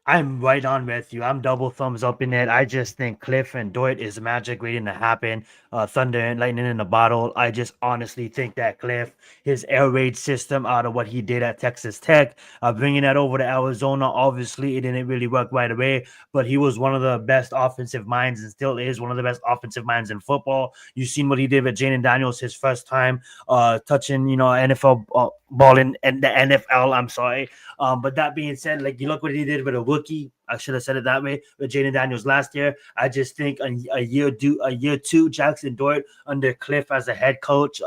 I'm right on with you. I'm double thumbs up in it. I just think Cliff and Dort is magic waiting to happen. Thunder and lightning in a bottle. I just honestly think that Cliff, his air raid system out of what he did at Texas Tech, bringing that over to Arizona, obviously it didn't really work right away, but he was one of the best offensive minds and still is one of the best offensive minds in football. You've seen what he did with Jaden Daniels his first time touching, NFL ball in the NFL. I'm sorry. But that being said, like you look what he did with a rookie. I should have said it that way with Jaden Daniels last year. I just think a year two, Jackson Dort under Cliff as a head coach.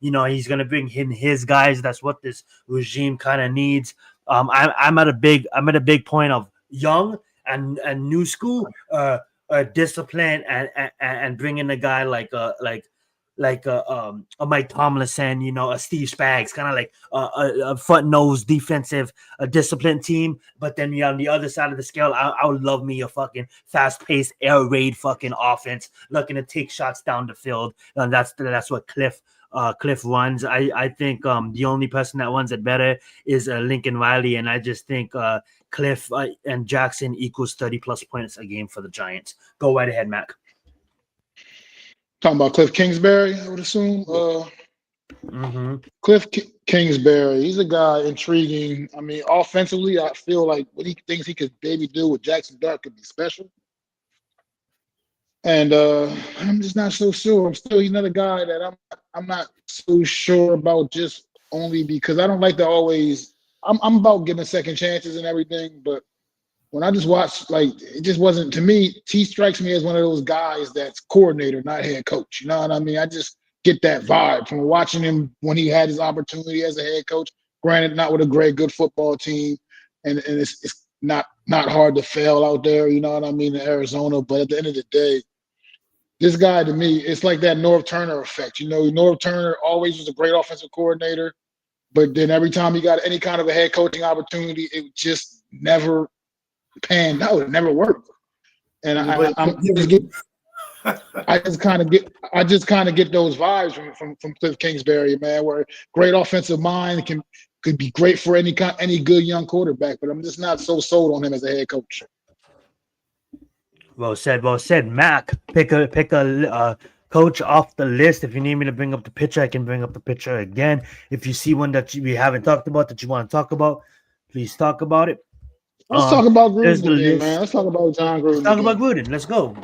He's gonna bring in his guys. That's what this regime kind of needs. I'm at a big point of young and new school, discipline and bringing a guy like a Mike Tomlinson, a Steve Spags, kind of like a front-nosed defensive, disciplined team. But then on the other side of the scale, I would love me a fucking fast-paced air raid fucking offense, looking to take shots down the field. And that's what Cliff runs. I think the only person that runs it better is Lincoln Riley, and I just think Cliff and Jackson equals 30+ points a game for the Giants. Go right ahead, Mac. Talking about Cliff Kingsbury, I would assume. Kingsbury, he's a guy intriguing. I mean, offensively, I feel like what he thinks he could maybe do with Jackson Dart could be special. And I'm just not so sure. He's another guy that I'm not so sure about, just only because I don't like to always. I'm about giving second chances and everything, but when I just watched, like, it just wasn't, to me. He strikes me as one of those guys that's coordinator, not head coach. You know what I mean? I just get that vibe from watching him when he had his opportunity as a head coach. Granted, not with a good football team, and it's not hard to fail out there. You know what I mean, in Arizona. But at the end of the day, this guy, to me, it's like that Norv Turner effect. You know, Norv Turner always was a great offensive coordinator, but then every time he got any kind of a head coaching opportunity, it just never panned out. It never worked. And I just kind of get those vibes from Cliff Kingsbury, man, where great offensive mind could be great for any good young quarterback, but I'm just not so sold on him as a head coach. Well said. Well said. Mac, pick a coach off the list. If you need me to bring up the picture, I can bring up the picture again. If you see one that we haven't talked about that you want to talk about, please talk about it. Let's talk about there's Gruden the again, list. man. Let's talk about John Gruden. Let's talk about Gruden. Let's go.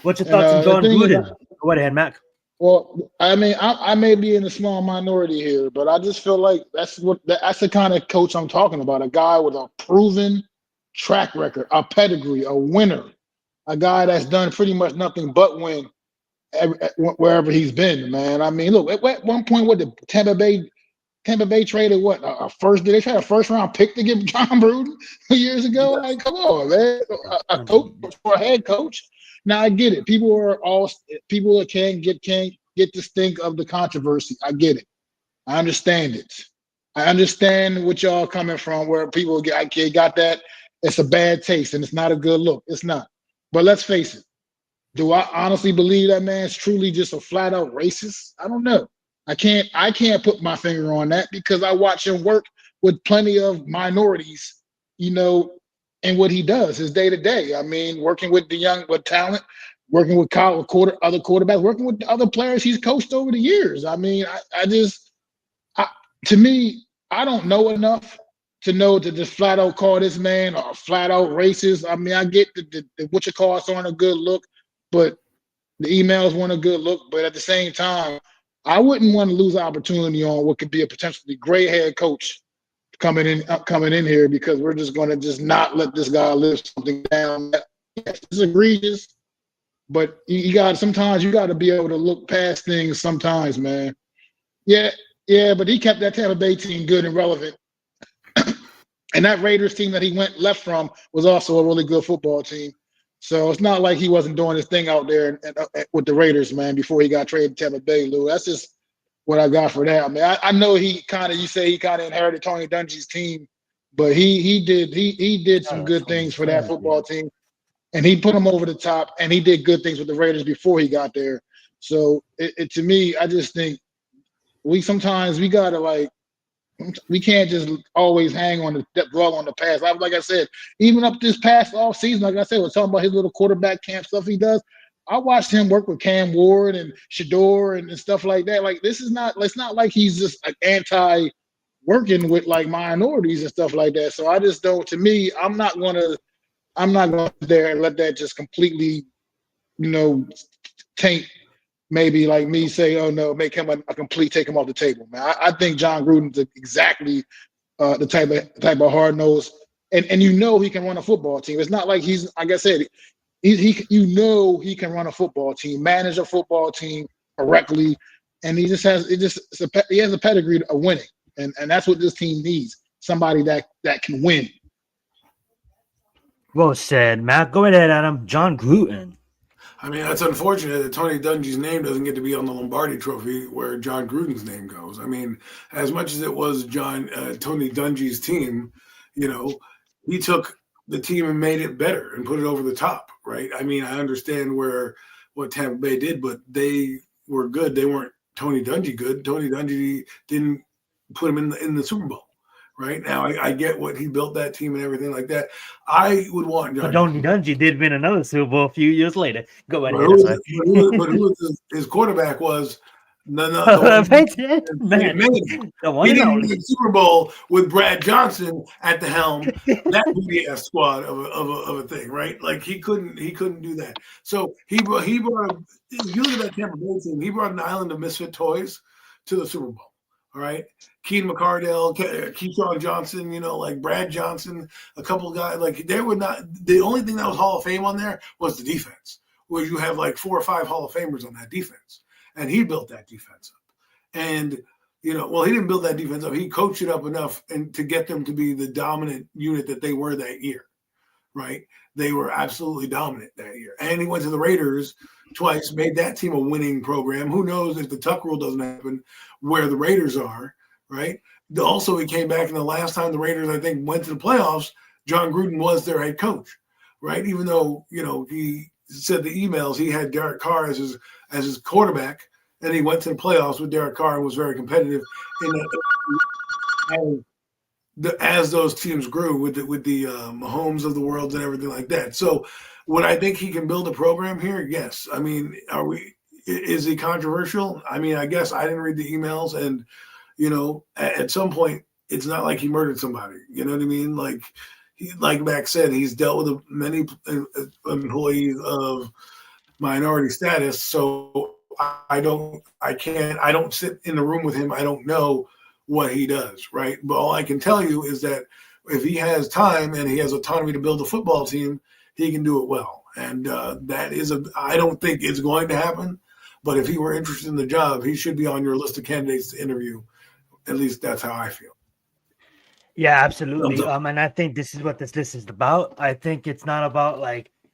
What's your thoughts on John Gruden? Go ahead, Mac. Well, I mean, I may be in a small minority here, but I just feel like that's the kind of coach I'm talking about. A guy with a proven track record, a pedigree, a winner, a guy that's done pretty much nothing but win wherever he's been, man. I mean, look, at one point, what the Tampa Bay traded what a first? Did they trade a first round pick to give John Gruden years ago? Like, come on, man, a coach for a head coach. Now I get it. People can't get the stink of the controversy. I get it. I understand it. I understand what y'all coming from, where people got that. It's a bad taste and it's not a good look. It's not. But let's face it. Do I honestly believe that man's truly just a flat out racist? I don't know. I can't put my finger on that because I watch him work with plenty of minorities, you know, and what he does is day to day. I mean, working with with talent, working with other quarterbacks, working with other players he's coached over the years. I mean, to me, I don't know enough to know to just flat out call this man a flat out racist. I mean, I get the what you call us on a good look, but the emails weren't a good look. But at the same time, I wouldn't want to lose opportunity on what could be a potentially great head coach coming in here because we're just going to just not let this guy live something down. Yes, it's egregious, but sometimes you got to be able to look past things sometimes, man. Yeah, but he kept that Tampa Bay team good and relevant. And that Raiders team that he left from was also a really good football team. So it's not like he wasn't doing his thing out there with the Raiders, man, before he got traded to Tampa Bay, Lou. That's just what I got for that. I mean, I know you say he kind of inherited Tony Dungy's team, but he did some good things for that football team, and he put them over the top, and he did good things with the Raiders before he got there. So to me, I just think we gotta we can't just always dwell on the past. Like I said, even up this past off season, like I said, we're talking about his little quarterback camp stuff he does. I watched him work with Cam Ward and Shador and stuff like that. Like it's not like he's just like anti working with like minorities and stuff like that. So I just don't. To me, I'm not gonna there and let that just completely, taint. Maybe like me say, oh no, make him a complete, take him off the table, man. I think John Gruden's exactly the type of hard nosed, and he can run a football team. It's not like he's, like I said, he can run a football team, manage a football team correctly, and he has a pedigree of winning, and that's what this team needs. Somebody that can win. Well said, Matt. Go ahead, Adam. John Gruden. I mean, that's unfortunate that Tony Dungy's name doesn't get to be on the Lombardi Trophy where John Gruden's name goes. I mean, as much as it was Tony Dungy's team, he took the team and made it better and put it over the top, right? I mean, I understand what Tampa Bay did, but they were good. They weren't Tony Dungy good. Tony Dungy didn't put him in the Super Bowl. Right now, I get what he built that team and everything like that. I would want John. But Tony Dungy did win another Super Bowl a few years later. Go ahead. But who was his quarterback was No, Man, man. the one He and didn't only. win the Super Bowl with Brad Johnson at the helm. That booty ass squad of a thing, right? Like he couldn't do that. So he brought. If you look at that Tampa Bay team, he brought an island of misfit toys to the Super Bowl. All right, Keen McCardell, Keyshawn Johnson, like Brad Johnson, a couple of guys. Like they were not. The only thing that was Hall of Fame on there was the defense, where you have like 4 or 5 Hall of Famers on that defense, and he built that defense up. And he didn't build that defense up. He coached it up enough and to get them to be the dominant unit that they were that year, right? They were absolutely dominant that year. And he went to the Raiders twice, made that team a winning program. Who knows if the Tuck rule doesn't happen where the Raiders are, right? Also, he came back, and the last time the Raiders, I think, went to the playoffs, John Gruden was their head coach, right? Even though, he said the emails, he had Derek Carr as his quarterback, and he went to the playoffs with Derek Carr and was very competitive in that. As those teams grew with the Mahomes of the world and everything like that. So, would I think he can build a program here? Yes. I mean, is he controversial? I mean, I guess I didn't read the emails, and at some point, it's not like he murdered somebody. You know what I mean? Like Max said, he's dealt with many employees of minority status. So I don't sit in the room with him. I don't know what he does, right? But all I can tell you is that if he has time and he has autonomy to build a football team, he can do it well. And I don't think it's going to happen, but if he were interested in the job, he should be on your list of candidates to interview. At least that's how I feel. Yeah, absolutely. And I think this is what this list is about. I think it's not about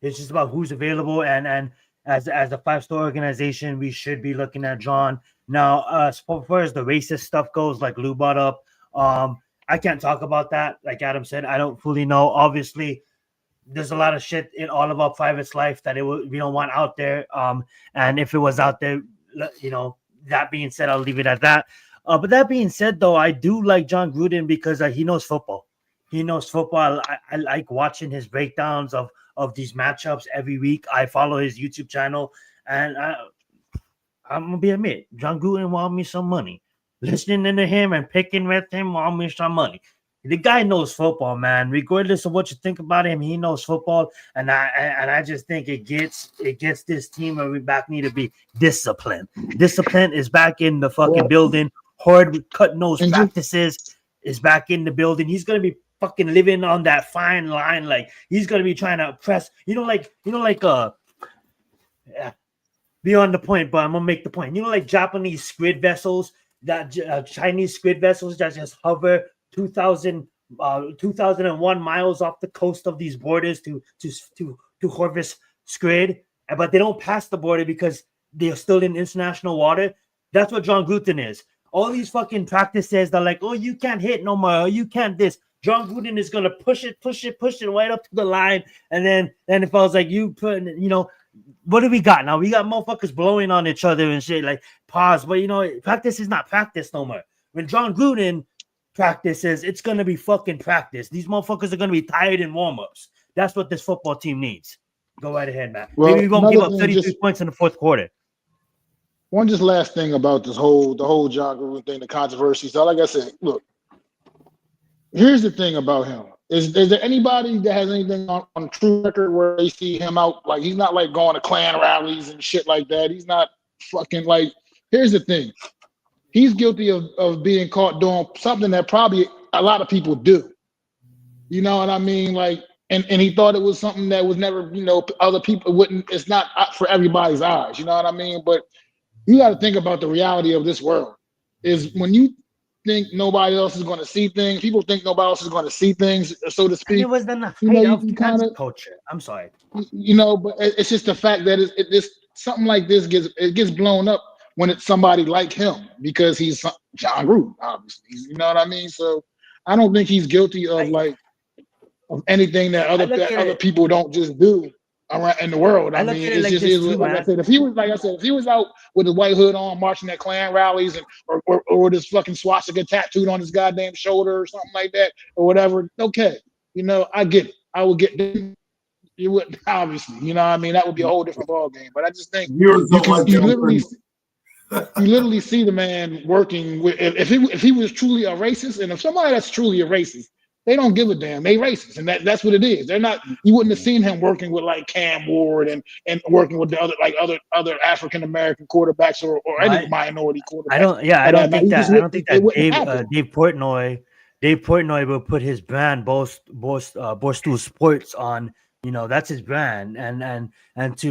it's just about who's available. And as a 5-star organization, we should be looking at John. Now, as far as the racist stuff goes, like Lou brought up, I can't talk about that. Like Adam said, I don't fully know. Obviously, there's a lot of shit in all of our private life that we don't want out there. And if it was out there, that being said, I'll leave it at that. But that being said, though, I do like John Gruden because he knows football. He knows football. I like watching his breakdowns of these matchups every week. I follow his YouTube channel, and I'm gonna be admit, John Gruden want me some money. Listening to him and picking with him want me some money. The guy knows football, man. Regardless of what you think about him, he knows football, and I just think it gets this team where we back need to be disciplined. Discipline is back in the fucking building. Hard cut nose practices is back in the building. He's gonna be fucking living on that fine line, like he's gonna be trying to press. Beyond the point, but I'm gonna make the point. Like Japanese squid vessels, that Chinese squid vessels that just hover 2001 miles off the coast of these borders to harvest squid, but they don't pass the border because they're still in international water. That's what John Gruden is. All these fucking practices, they're like, oh, you can't hit no more, you can't this. John Gruden is gonna push it right up to the line, and then if I was like, you put, what do we got now? We got motherfuckers blowing on each other and shit. Like, pause, but practice is not practice no more. When John Gruden practices, it's gonna be fucking practice. These motherfuckers are gonna be tired in warm-ups. That's what this football team needs. Go right ahead, Matt. Well, maybe we won't give up 33 points in the fourth quarter. One just last thing about the whole John Gruden thing, the controversy. So, like I said, look, here's the thing about him. Is there anybody that has anything on true record where they see him out? Like, he's not like going to Klan rallies and shit like that. He's not fucking like, here's the thing. He's guilty of being caught doing something that probably a lot of people do. You know what I mean? Like, and he thought it was something that was never, other people wouldn't, it's not for everybody's eyes. You know what I mean? But you got to think about the reality of this world. Is when you think nobody else is going to see things, people think nobody else is going to see things, so to speak. And it was the height of cancel culture. I'm sorry. But it's just the fact that it's something like this gets blown up when it's somebody like him because he's John Gruden, obviously. You know what I mean? So I don't think he's guilty of of anything that other people don't just do around in the world. I mean, it's just like I said. If he was out with a white hood on, marching at Klan rallies, and or this fucking swastika tattooed on his goddamn shoulder or something like that, or whatever, okay, I get it. I would get it. You wouldn't, obviously, what I mean, that would be a whole different ball game. But I just think you literally. You literally see the man working with if he was truly a racist, and if somebody that's truly a racist, they don't give a damn. They racist, and that's what it is. They're not. You wouldn't have seen him working with like Cam Ward and working with the other African American quarterbacks or any minority quarterbacks. I don't think that it wouldn't happen. Dave Portnoy will put his brand Barstool Sports on. That's his brand, and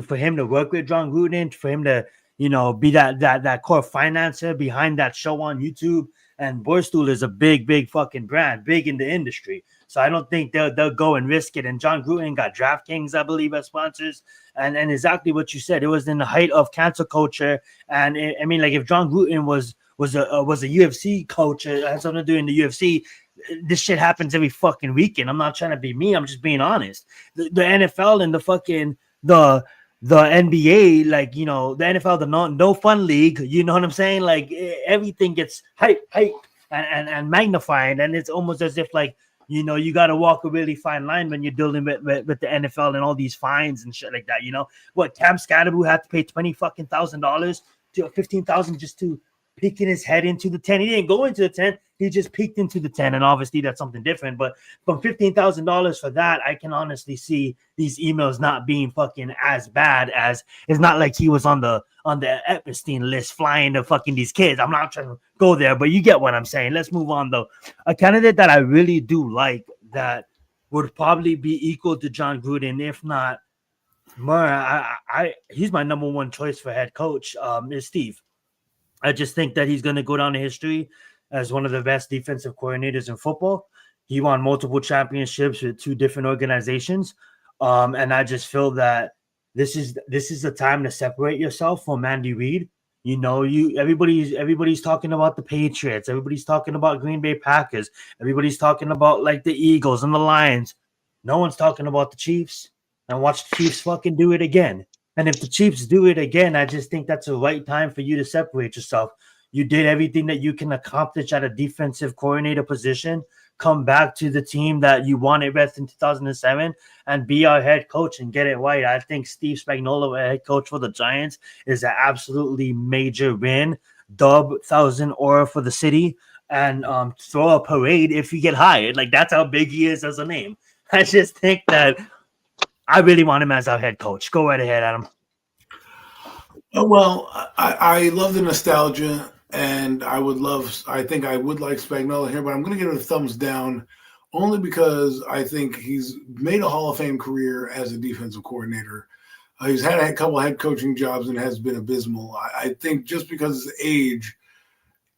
for him to work with John Gruden, for him to be that core financer behind that show on YouTube. And Barstool is a big fucking brand, big in the industry. So I don't think they'll go and risk it. And John Gruden got DraftKings, I believe, as sponsors. And exactly what you said, it was in the height of cancel culture. And if John Gruden was a UFC coach, had something to do in the UFC, this shit happens every fucking weekend. I'm not trying to be me. I'm just being honest. The NFL and the NBA, the NFL, the no fun league, you know what I'm saying? Like everything gets hype and magnified, and it's almost as if you got to walk a really fine line when you're dealing with the NFL and all these fines and shit like that. What Cam Scatterbu had to pay $20,000 to $15,000 just to peeking his head into the 10. He didn't go into the 10. He just peeked into the 10. And obviously that's something different. But from $15,000 for that, I can honestly see these emails not being fucking as bad as it's not like he was on the Epstein list flying to fucking these kids. I'm not trying to go there, but you get what I'm saying. Let's move on though. A candidate that I really do like that would probably be equal to John Gruden, if not more. He's my number one choice for head coach, is Steve. I just think that he's going to go down in history as one of the best defensive coordinators in football. He won multiple championships with two different organizations. And I just feel that this is the time to separate yourself from Andy Reid. Everybody's talking about the Patriots. Everybody's talking about Green Bay Packers. Everybody's talking about like the Eagles and the Lions. No one's talking about the Chiefs. And watch the Chiefs fucking do it again. And if the Chiefs do it again, I just think that's the right time for you to separate yourself. You did everything that you can accomplish at a defensive coordinator position. Come back to the team that you wanted best in 2007 and be our head coach and get it right. I think Steve Spagnuolo, head coach for the Giants, is an absolutely major win. Dub 1,000 aura for the city and throw a parade if you get hired. Like, that's how big he is as a name. I just think that I really want him as our head coach. Go right ahead, Adam. Well, I love the nostalgia, and I think I would like Spagnuolo here, but I'm going to give it a thumbs down only because I think he's made a Hall of Fame career as a defensive coordinator. He's had a couple head coaching jobs and has been abysmal. I think just because his age,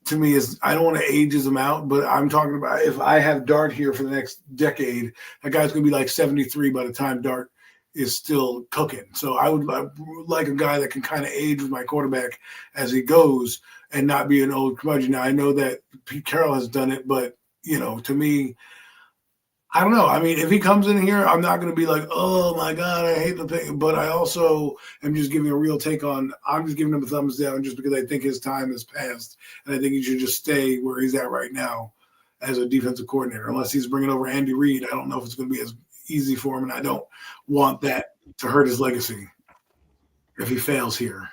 to me, I don't want to ages him out, but I'm talking about if I have Dart here for the next decade, that guy's going to be like 73 by the time Dart is still cooking. So I would like a guy that can kind of age with my quarterback as he goes and not be an old curmudgeon. Now, I know that Pete Carroll has done it, but, to me, I don't know. I mean, if he comes in here, I'm not going to be like, oh, my God, I hate the thing. But I also am just giving a real take on – I'm just giving him a thumbs down just because I think his time has passed. And I think he should just stay where he's at right now as a defensive coordinator. Unless he's bringing over Andy Reid, I don't know if it's going to be as easy for him, and I don't want that to hurt his legacy if he fails here.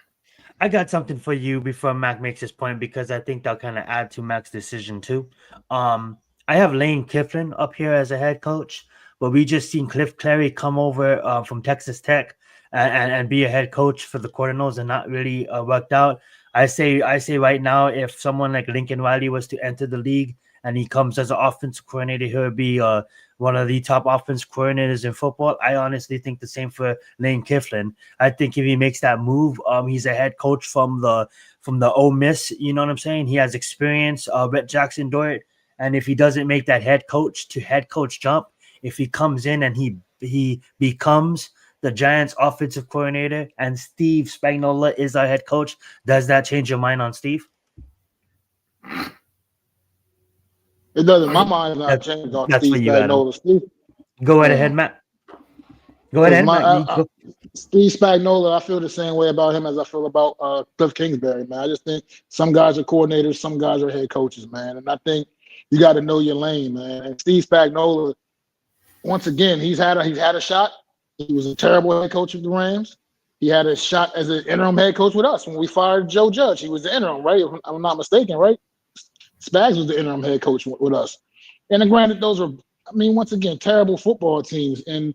I got something for you before Mac makes his point because I think that'll kind of add to Mac's decision too. I have Lane Kiffin up here as a head coach, but we just seen Cliff Clary come over from Texas Tech and be a head coach for the Cardinals and not really worked out. I say right now, if someone like Lincoln Riley was to enter the league and he comes as an offensive coordinator, he'll be one of the top offense coordinators in football. I honestly think the same for Lane Kiffin. I think if he makes that move, he's a head coach from the Ole Miss. You know what I'm saying? He has experience. Brett Jackson Dorrit, and if he doesn't make that head coach to head coach jump, if he comes in and he becomes the Giants offensive coordinator and Steve Spagnuolo is our head coach, does that change your mind on Steve? It doesn't. My mind not changed on Steve Spagnuolo. Steve, go right ahead, Matt. Go ahead, Matt. Steve Spagnuolo, I feel the same way about him as I feel about Cliff Kingsbury, man. I just think some guys are coordinators, some guys are head coaches, man. And I think you got to know your lane, man. And Steve Spagnuolo, once again, he's had a shot. He was a terrible head coach of the Rams. He had a shot as an interim head coach with us when we fired Joe Judge. He was the interim, right? If I'm not mistaken, right? Spags was the interim head coach with us. And granted, those were, I mean, once again, terrible football teams. And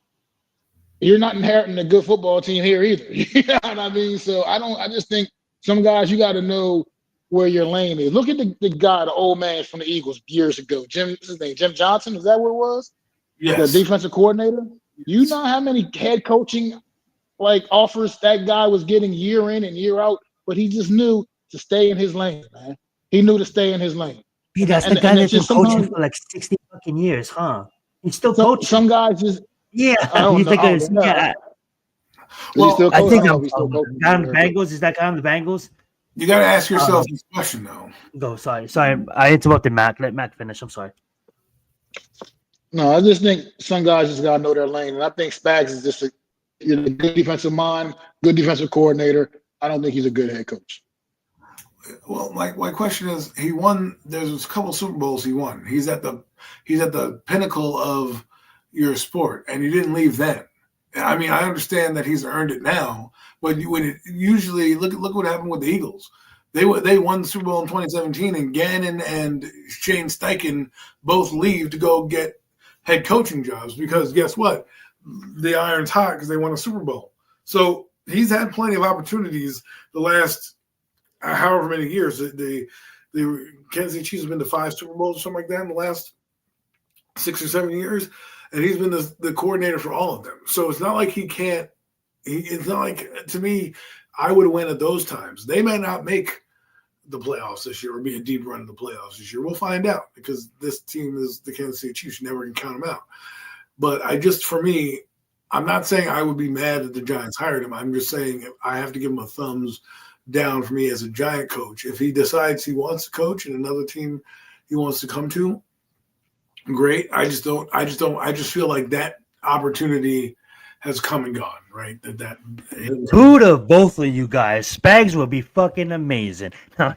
you're not inheriting a good football team here either. You know what I mean? So I just think some guys, you got to know where your lane is. Look at the guy, the old man from the Eagles years ago. What's his name? Jim Johnson? Is that what it was? Yes. The defensive coordinator? You know how many head coaching offers that guy was getting year in and year out, but he just knew to stay in his lane, man. He knew to stay in his lane. Hey, that's the guy that's been coaching for like 60 fucking years, huh? He's still coaching. Some guys just yeah. I don't he's know. like Well, I think I'm guy on the Bengals. Is that guy on the Bengals? You got to ask yourself this question, though. Go. Sorry. I interrupted Matt. Let Matt finish. I'm sorry. No, I just think some guys just gotta know their lane, and I think Spags is just a good defensive mind, good defensive coordinator. I don't think he's a good head coach. Well, my question is, he won. There's a couple Super Bowls he won. He's at the pinnacle of your sport, and you didn't leave then. I mean, I understand that he's earned it now, but usually look what happened with the Eagles. They won the Super Bowl in 2017, and Gannon and Shane Steichen both leave to go get head coaching jobs because guess what? The iron's hot because they won a Super Bowl. So he's had plenty of opportunities the last however many years. The Kansas City Chiefs have been to 5 Super Bowls or something like that in the last 6 or 7 years, and he's been the coordinator for all of them. So it's not like he can't. It's not like, to me, I would win at those times. They may not make the playoffs this year or be a deep run in the playoffs this year. We'll find out because this team is the Kansas City Chiefs. You never can count them out. But for me, I'm not saying I would be mad that the Giants hired him. I'm just saying I have to give him a thumbs down for me as a Giant coach. If he decides he wants to coach in another team he wants to come to, great. I just feel like that opportunity has come and gone, right? Who to both of you guys? Spags would be fucking amazing. No,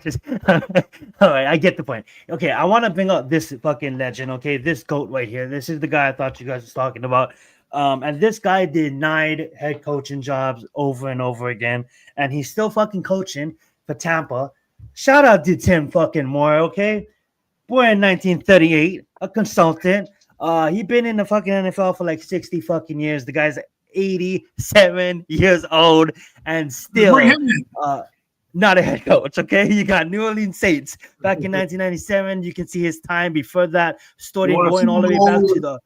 all right, I get the point. Okay, I want to bring up this fucking legend. Okay, this GOAT right here. This is the guy I thought you guys was talking about. And this guy denied head coaching jobs over and over again, and he's still fucking coaching for Tampa. Shout out to Tim fucking Moore. Okay, born in 1938, a consultant. He been in the fucking NFL for like 60 fucking years. The guy's 87 years old and still not a head coach. Okay, you got New Orleans Saints back in 1997. You can see his time before that, starting going all the way back to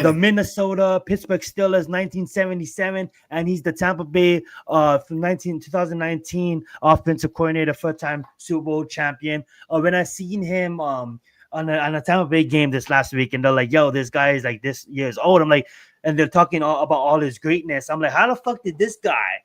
the Minnesota Pittsburgh Steelers 1977, and he's the Tampa Bay from 2019 offensive coordinator, first-time Super Bowl champion. When I seen him on a Tampa Bay game this last week, and they're like, "Yo, this guy is like this years old." I'm like, and they're talking about all his greatness. I'm like, how the fuck did this guy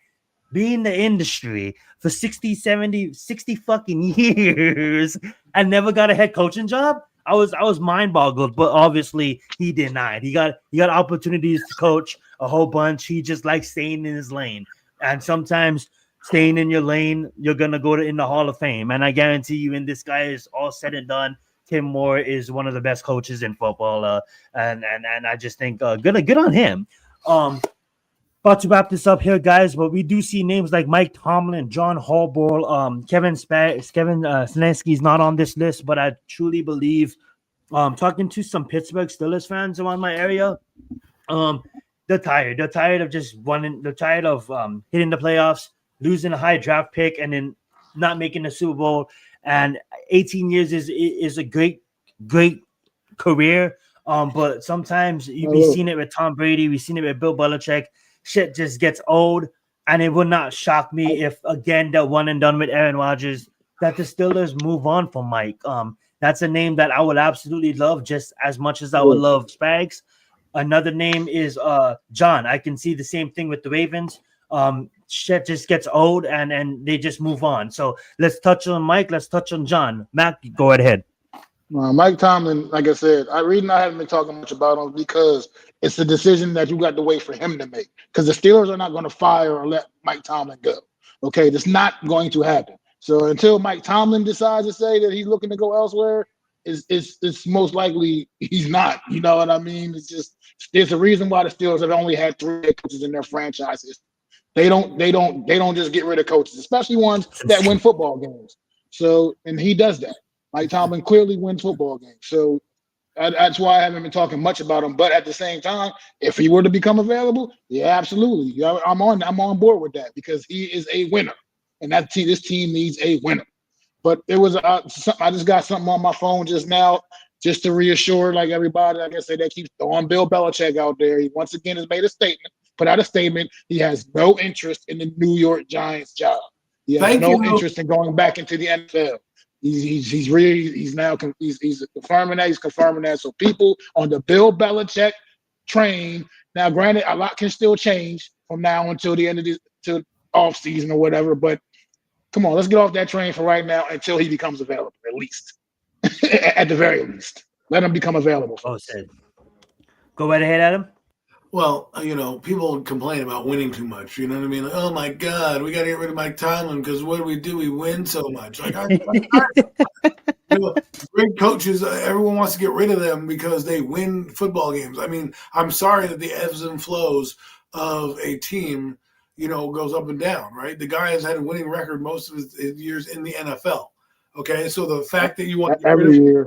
be in the industry for 60, 70, 60 fucking years and never got a head coaching job? I was mind boggled, but obviously he denied. He got opportunities to coach a whole bunch. He just likes staying in his lane. And sometimes staying in your lane, you're gonna go in the Hall of Fame. And I guarantee you, when this guy is all said and done, Tim Moore is one of the best coaches in football, and I just think good on him. About to wrap this up here, guys, but we do see names like Mike Tomlin, John Harbaugh, Kevin Stefanski is not on this list, but I truly believe, talking to some Pittsburgh Steelers fans around my area, they're tired. They're tired of just winning. They're tired of hitting the playoffs, losing a high draft pick, and then not making the Super Bowl. And 18 years is a great career. But sometimes we've seen it with Tom Brady. We've seen it with Bill Belichick. Shit just gets old. And it would not shock me if, again, that one and done with Aaron Rodgers, that the Steelers move on from Mike. That's a name that I would absolutely love just as much as I would love Spags. Another name is John. I can see the same thing with the Ravens. Shit just gets old and they just move on. So let's touch on Mike. Let's touch on John. Matt, go ahead. Mike Tomlin, like I said, I haven't been talking much about him because it's a decision that you got to wait for him to make. Because the Steelers are not going to fire or let Mike Tomlin go. Okay, that's not going to happen. So until Mike Tomlin decides to say that he's looking to go elsewhere, it's most likely he's not. You know what I mean? It's just there's a reason why the Steelers have only had 3 head coaches in their franchises. They don't just get rid of coaches, especially ones that win football games. So, and he does that. Mike Tomlin clearly wins football games. So that's why I haven't been talking much about him. But at the same time, if he were to become available, yeah, absolutely. Yeah, I'm on board with that because he is a winner, and this team needs a winner. But there was I just got something on my phone just now, just to reassure like everybody. Like I said, they keep throwing Bill Belichick out there. He once again has put out a statement. He has no interest in the New York Giants job. He has no interest in going back into the NFL. He's confirming that. He's confirming that. So people on the Bill Belichick train. Now, granted, a lot can still change from now until the end of the offseason or whatever. But come on, let's get off that train for right now until he becomes available, at least. At the very least. Let him become available. Go right ahead, Adam. Well, people complain about winning too much. You know what I mean? Like, oh my God, we got to get rid of Mike Tomlin because what do? We win so much. Like, great coaches, everyone wants to get rid of them because they win football games. I mean, I'm sorry that the ebbs and flows of a team, goes up and down, right? The guy has had a winning record most of his years in the NFL. Okay, so the fact that you want to every year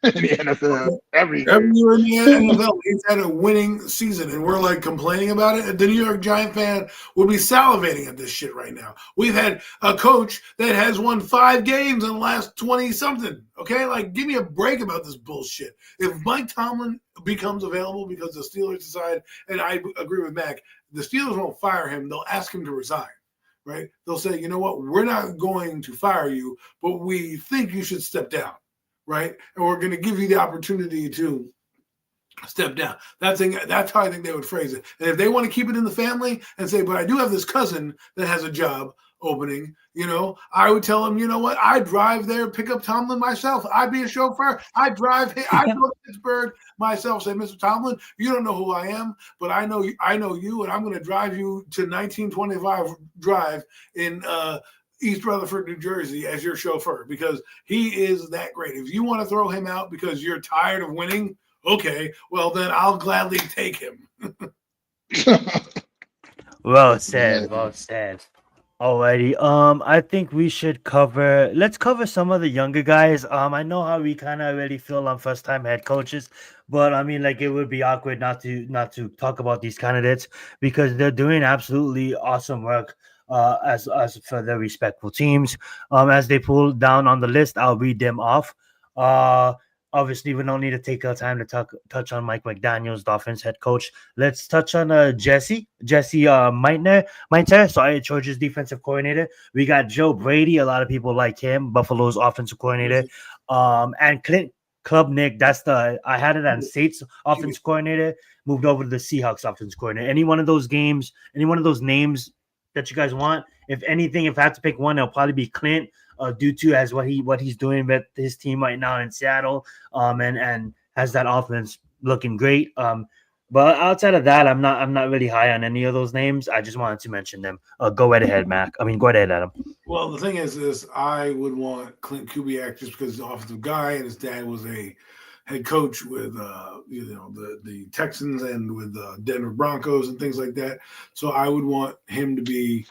in the NFL, every year in the NFL, he's had a winning season, and we're like complaining about it. The New York Giant fan would be salivating at this shit right now. We've had a coach that has won 5 games in the last 20-something. Okay, like give me a break about this bullshit. If Mike Tomlin becomes available because the Steelers decide, and I agree with Mac, the Steelers won't fire him. They'll ask him to resign. Right? They'll say, you know what, we're not going to fire you, but we think you should step down, right? And we're going to give you the opportunity to step down. That's how I think they would phrase it. And if they want to keep it in the family and say, but I do have this cousin that has a job opening, I would tell him, you know what, I drive there, pick up Tomlin myself. I'd be a chauffeur. I go to Pittsburgh myself, say, Mr. Tomlin, you don't know who I am, but I know you, and I'm going to drive you to 1925 Drive in East Rutherford, New Jersey as your chauffeur because he is that great. If you want to throw him out because you're tired of winning, okay, well, then I'll gladly take him. Well said. Alrighty. I think we should let's cover some of the younger guys. I know how we kind of already feel on first time head coaches, but I mean, like, it would be awkward not to talk about these candidates because they're doing absolutely awesome work as for their respectful teams. As they pull down on the list, I'll read them off. Obviously, we don't need to take our time to touch on Mike McDaniels, Dolphins head coach. Let's touch on Jesse Minter, Georgia's defensive coordinator. We got Joe Brady. A lot of people like him, Buffalo's offensive coordinator. And Clint Klubnik, I had it on Saints offensive coordinator, moved over to the Seahawks offensive coordinator. Any one of those names that you guys want? If anything, if I have to pick one, it'll probably be Clint. Due to as what he's doing with his team right now in Seattle, and has that offense looking great. But outside of that, I'm not really high on any of those names. I just wanted to mention them. Go right ahead, Mac. Go right ahead, Adam. Well, the thing is this: I would want Clint Kubiak just because he's an offensive guy, and his dad was a head coach with the Texans and with the Denver Broncos and things like that. So I would want him to be,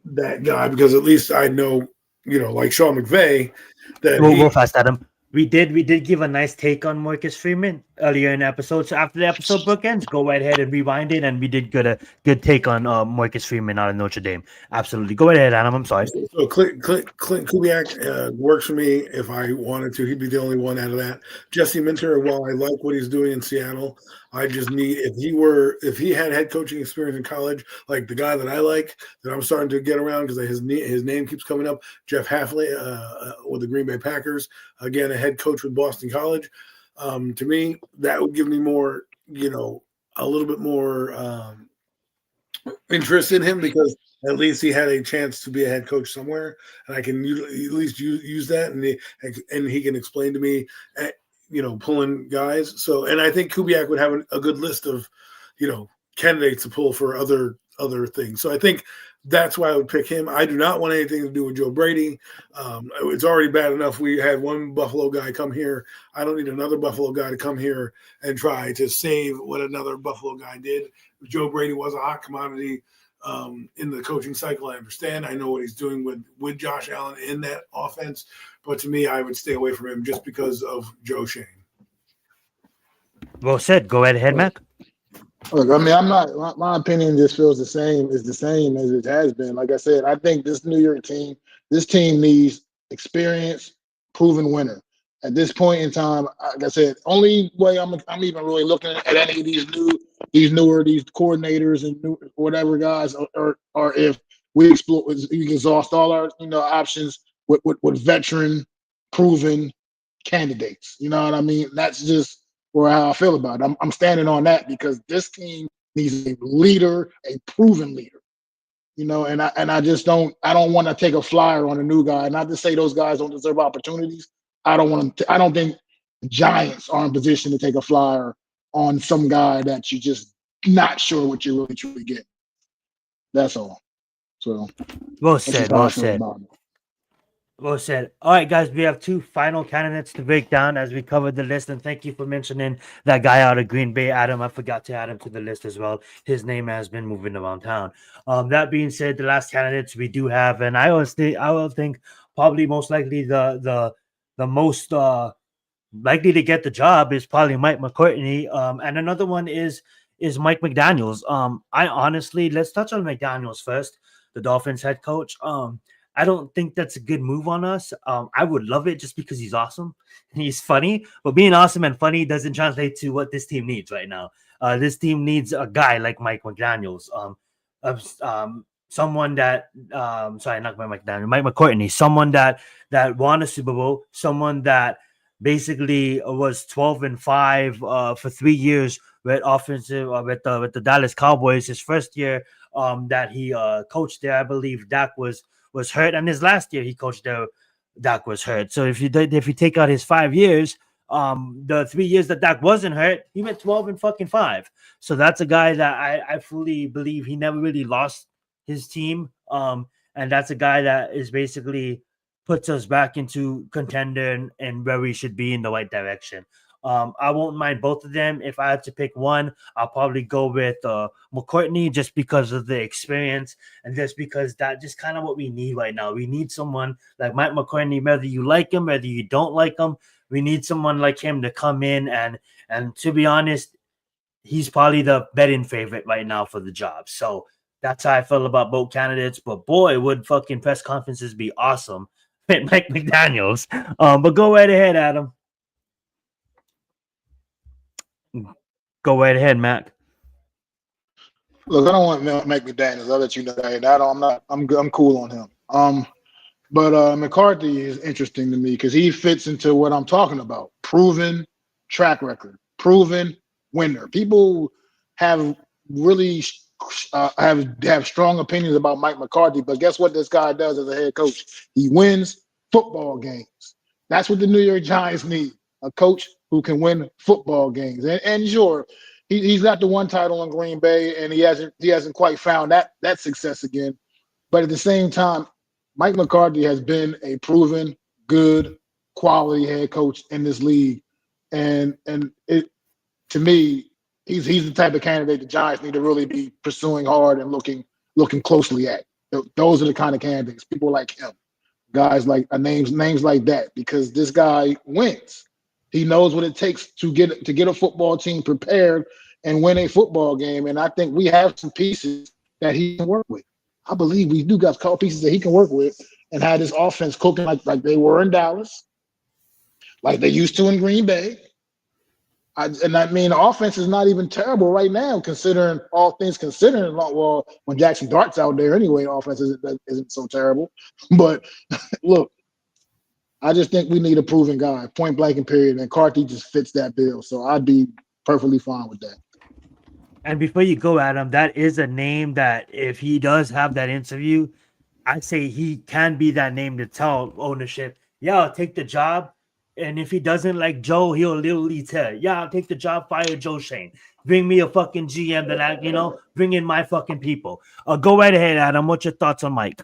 that guy because at least I know, like Sean McVay, that we'll go fast, Adam. We did give a nice take on Marcus Freeman earlier in the episode. So after the episode bookends, go right ahead and rewind it. And we did get a good take on Marcus Freeman out of Notre Dame. Absolutely. Go right ahead, Adam. I'm sorry. So Clint Kubiak works for me. If I wanted to, he'd be the only one out of that. Jesse Minter, while I like what he's doing in Seattle, I just need if he had head coaching experience in college, like the guy that I like, that I'm starting to get around because his name keeps coming up, Jeff Hafley with the Green Bay Packers, again a head coach with Boston College. To me, that would give me more, a little bit more interest in him because at least he had a chance to be a head coach somewhere, and I can at least use that, and he can explain to me. Pulling guys. So, and I think Kubiak would have a good list of, candidates to pull for other things. So I think That's why I would pick him. I do not want anything to do with Joe Brady. It's already bad enough we had one Buffalo guy come here. I don't need another Buffalo guy to come here and try to save what another Buffalo guy did. Joe Brady was a hot commodity in the coaching cycle. I understand. I know what he's doing with Josh Allen in that offense. But to me, I would stay away from him just because of Joe Shane. Well said. Go right ahead, Mac. Look, I mean, I'm not. My opinion just feels the same as it has been. Like I said, I think this New York team, this team needs experience, proven winner. At this point in time, like I said, only way I'm even really looking at any of these coordinators and new whatever guys are if we exhaust all our options with veteran, proven candidates. You know what I mean? That's just or how I feel about it. I'm standing on that because this team needs a leader, a proven leader. And I just don't want to take a flyer on a new guy. Not to say those guys don't deserve opportunities. I don't think the Giants are in position to take a flyer on some guy that you just not sure what you're really truly getting. That's all. So well said. Well said. All right, guys, we have two final candidates to break down as we covered the list. And thank you for mentioning that guy out of Green Bay, Adam. I forgot to add him to the list as well. His name has been moving around town. That being said, the last candidates we do have, and I will think probably most likely the most likely to get the job is probably Mike McCartney. And another one is Mike McDaniels. I honestly, let's touch on McDaniels first, the Dolphins head coach. I don't think that's a good move on us. I would love it just because he's awesome and he's funny, but being awesome and funny doesn't translate to what this team needs right now. This team needs a guy like Mike McDaniels, someone that, not Mike McDaniels, Mike McCartney, someone that won a Super Bowl, someone that basically was 12-5 for 3 years with offensive with the Dallas Cowboys. His first year that he coached there, I believe Dak was hurt, and his last year he coached there, Dak was hurt. So if you take out his 5 years, the 3 years that Dak wasn't hurt, he went 12-5. So that's a guy that I fully believe he never really lost his team. And that's a guy that is basically puts us back into contender and where we should be in the right direction. I won't mind both of them. If I had to pick one, I'll probably go with McCartney just because of the experience and just because that's just kind of what we need right now. We need someone like Mike McCartney, whether you like him, whether you don't like him. We need someone like him to come in and to be honest, he's probably the betting favorite right now for the job. So that's how I feel about both candidates. But boy, would fucking press conferences be awesome with Mike McDaniels. But go right ahead, Adam. Go right ahead, Mac. Look, I don't want Mike McDaniels. I'll let you know that. I'm cool on him. But McCarthy is interesting to me because he fits into what I'm talking about. Proven track record, proven winner. People have really have strong opinions about Mike McCarthy, but guess what this guy does as a head coach? He wins football games. That's what the New York Giants need, a coach who can win football games. And sure, he's got the one title in Green Bay, and he hasn't quite found that success again. But at the same time, Mike McCarthy has been a proven, good, quality head coach in this league, and it to me, he's the type of candidate the Giants need to really be pursuing hard and looking closely at. Those are the kind of candidates, people like him, guys like names like that, because this guy wins. He knows what it takes to get a football team prepared and win a football game, and I think we have some pieces that he can work with. I believe we do got a couple pieces that he can work with and have this offense cooking like they were in Dallas, like they used to in Green Bay. The offense is not even terrible right now, considering all things considered. Well, when Jackson Dart's out there anyway, the offense isn't so terrible. But look, I just think we need a proven guy, point blank and period, and Carthy just fits that bill. So I'd be perfectly fine with that. And before you go, Adam, that is a name that if he does have that interview, I say he can be that name to tell ownership, yeah, I'll take the job, And if he doesn't like Joe, he'll literally tell, yeah, I'll take the job, fire Joe Shane. Bring me a fucking GM that bring in my fucking people. Go right ahead, Adam. What's your thoughts on Mike?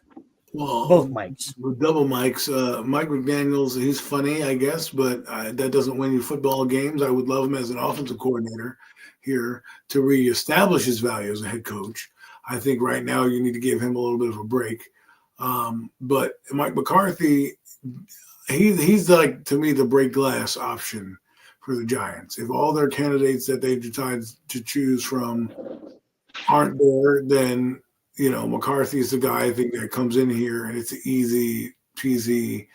Both Well, Mikes. with double mics, Mike McDaniels, he's funny, I guess, but that doesn't win you football games. I would love him as an offensive coordinator here to reestablish his value as a head coach. I think right now you need to give him a little bit of a break. But Mike McCarthy, he's like, to me, the break glass option for the Giants. If all their candidates that they decide to choose from aren't there, then McCarthy's the guy I think that comes in here, and it's an easy peasy